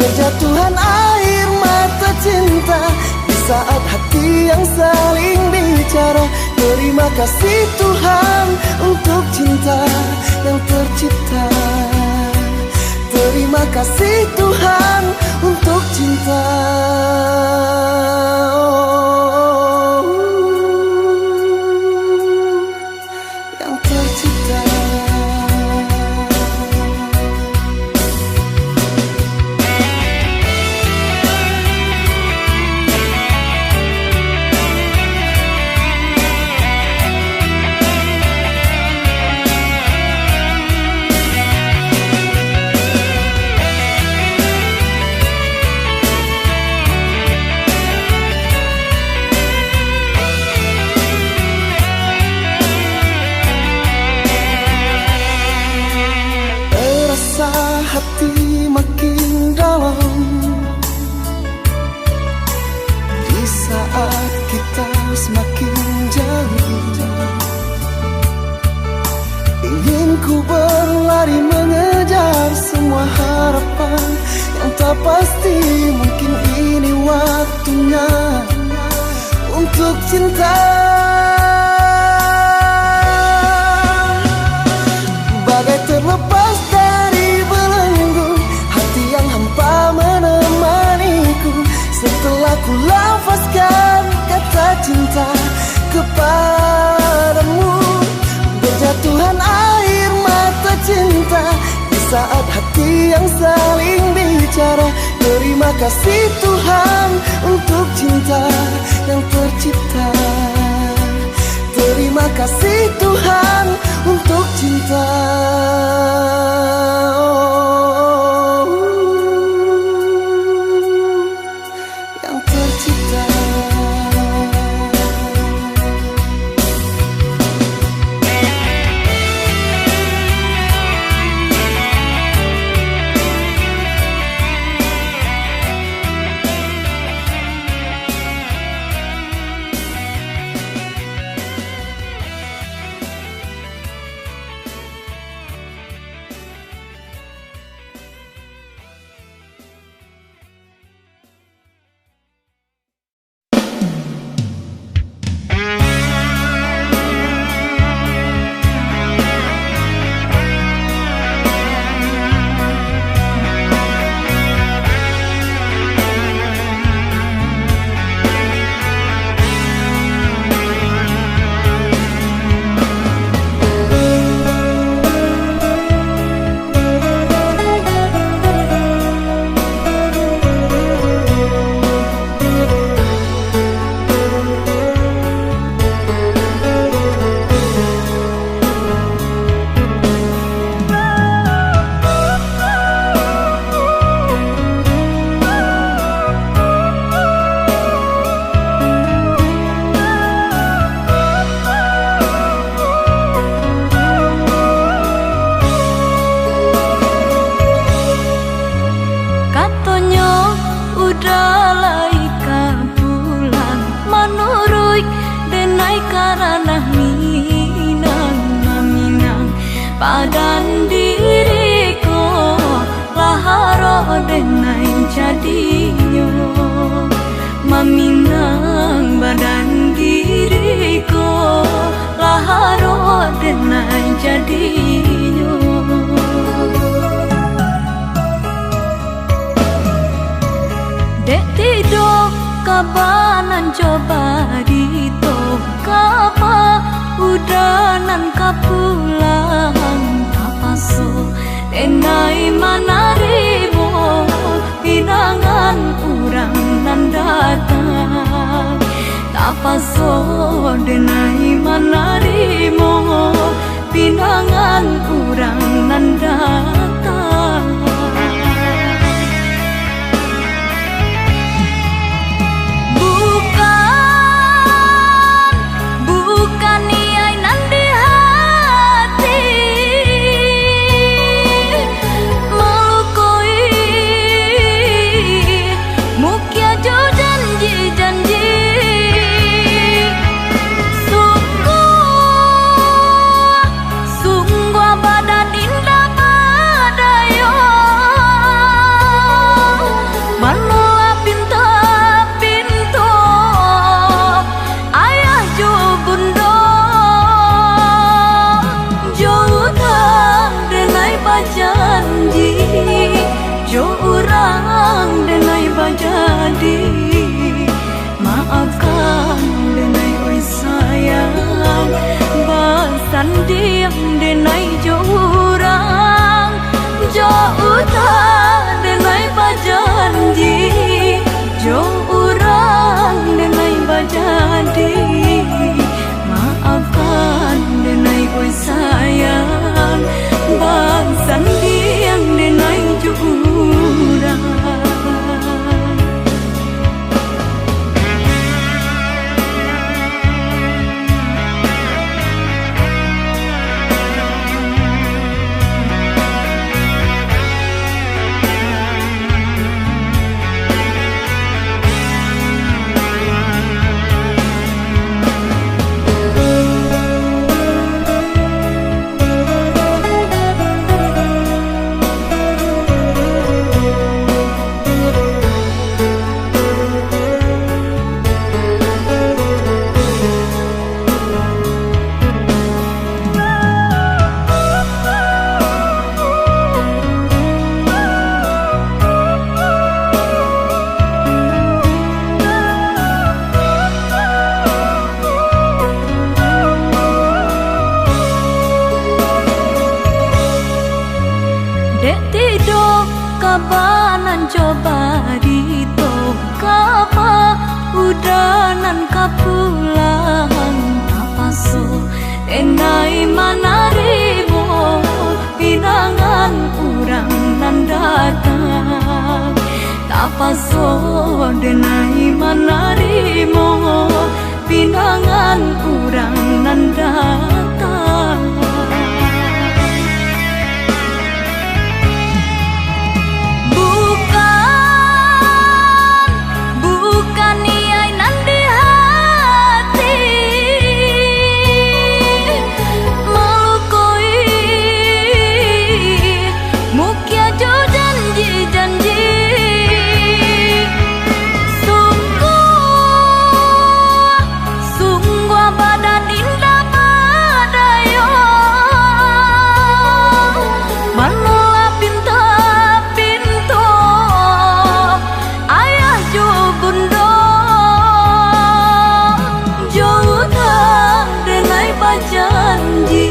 berjatuhan air mata cinta di saat hati yang saling bicara. Terima kasih Tuhan untuk cinta yang tercipta. Terima kasih Tuhan untuk cinta yang tercipta. Hati makin dalam di saat kita semakin jauh. Ingin ku berlari mengejar semua harapan yang tak pasti. Mungkin ini waktunya untuk cinta. Bagai terlepas dari belenggu, hati yang hampa menemaniku. Setelah ku lafazkan kata cinta kepadamu, berjatuhan air mata cinta di saat hati yang saling bicara. Terima kasih Tuhan untuk cinta yang tercipta. Terima kasih Tuhan untuk cinta yang tercipta. Padan diriku laharo denai jadinya maminang paso denai manarimo pinangan urang nan datang. Bukan niai nan di hati melukoi mukia jo janji-janji sungguh abada dinda badayo manula pinta-pinto ayah jo bundo jo utang denai bajanji jo urang denai bajadi maafkan denai oi sayang basan diam denai jo urang jo utang denai bajanji jo urang denai bajadi maafkan denai oi sayang basan diam denai jo urang. Dek tido kabanan coba dito kapa udanan kapulang tapaso enai manarimo pinangan urang nan datang tapaso denai manarimo pinangan urang nan datang. Bukan niai nan di hati melukoi mukia jo janji-janji sungguh abada dinda badayo manula pinta-pinto ayah jo bundo jo utang denai bajanji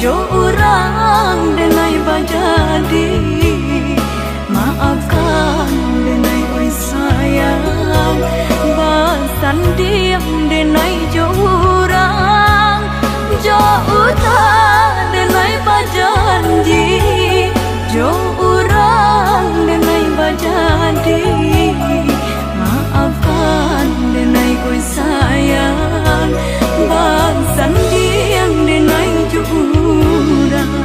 jo urang denai bajadi maafkan denai oi sayang basan diam denai jo urang jo utang denai bajanji jo urang denai bajadi maafkan denai oi sayang basan diam denai jo urang.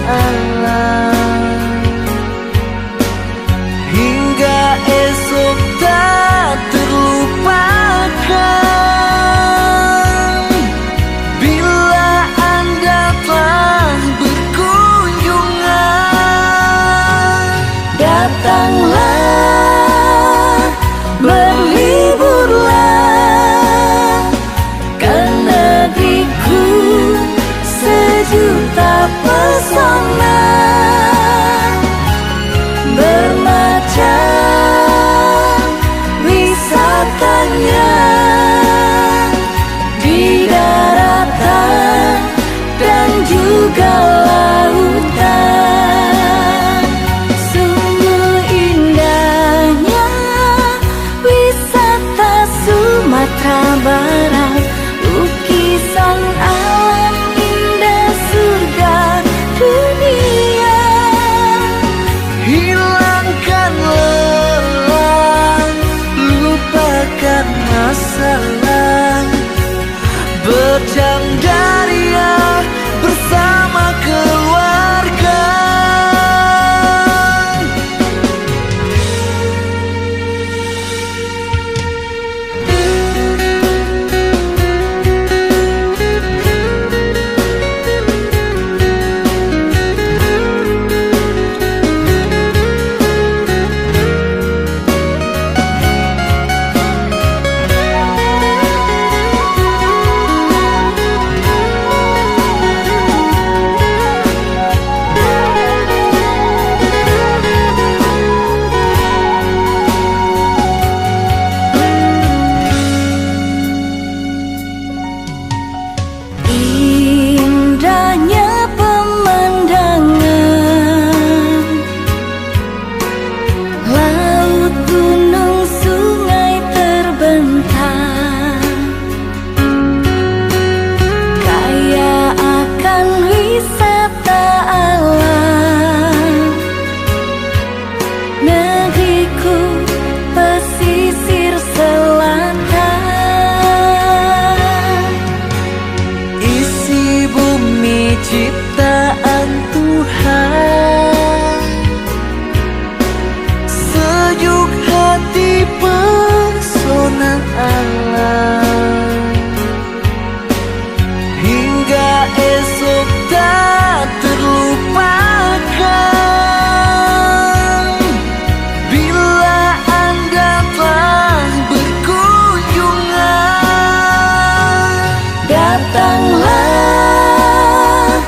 alam. Hingga esok tak terlupakan, bila Anda telah berkunjungan. Datanglah, berliburlah ke negeriku, sejuta pesona, bermacam wisatanya, di daratan dan juga lautan. Sungguh indahnya wisata Sumatera Barat, lukisan alam indah surga dunia. Hilangkan lelah, lupakan masalah, bercanda ria bersama keluarga. Indahnya pemandangan, laut, gunung, sungai terbentang, kaya akan wisata alam. Negeriku pesisir selatan, isi bumi ciptaan Tuhan, sejuk hati pesona alam. Hingga esok tak terlupakan, bila Anda telah berkunjungan. Datanglah,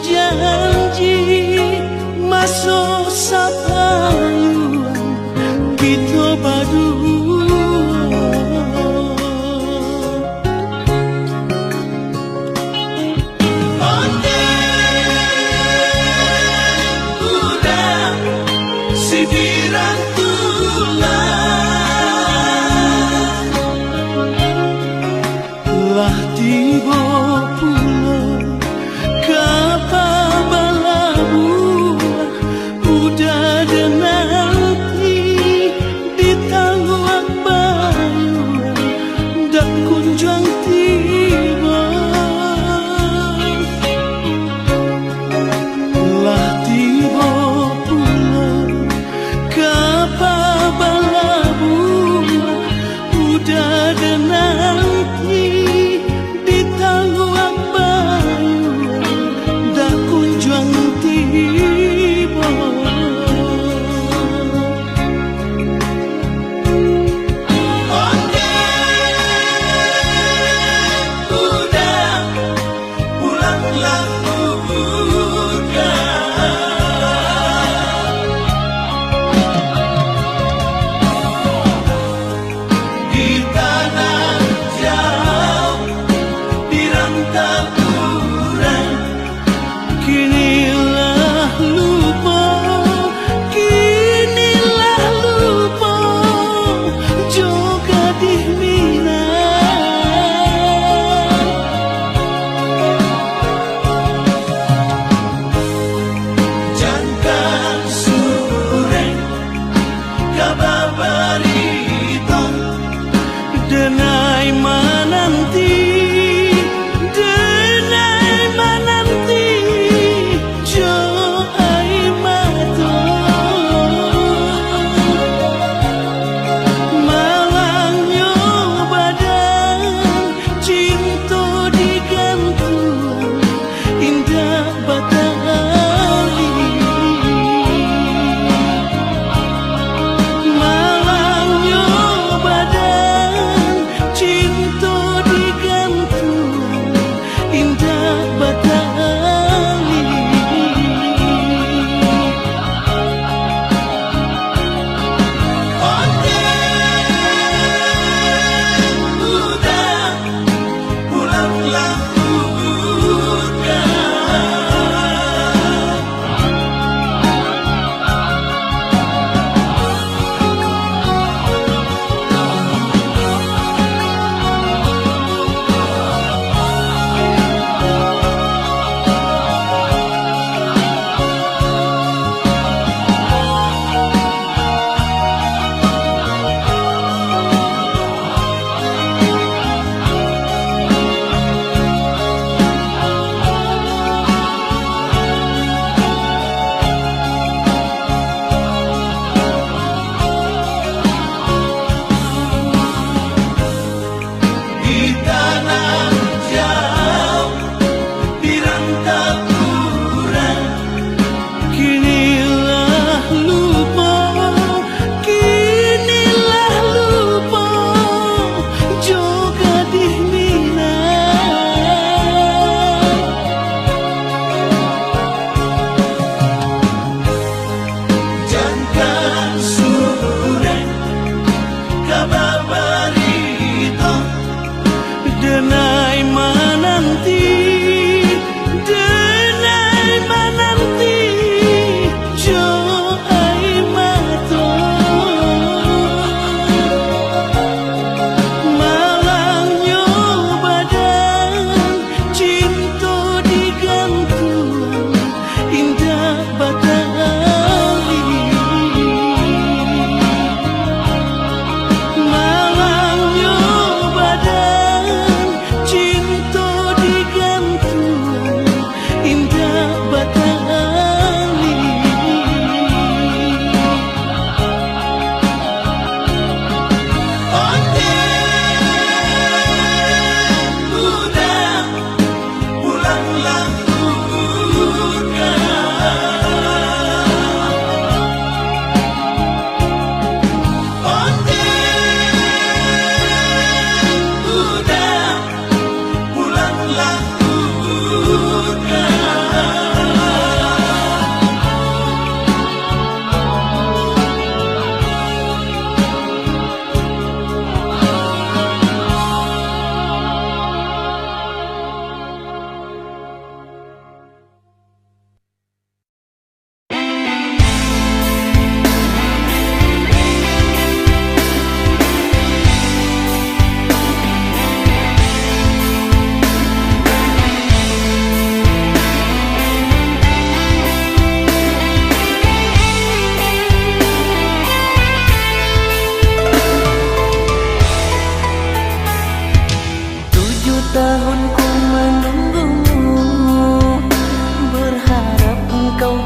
janji masuk sapayuan kita berdua. Onde udah si dirantullah lah tiba pula kapal balabuah udah ada nanti di tangguh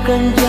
akan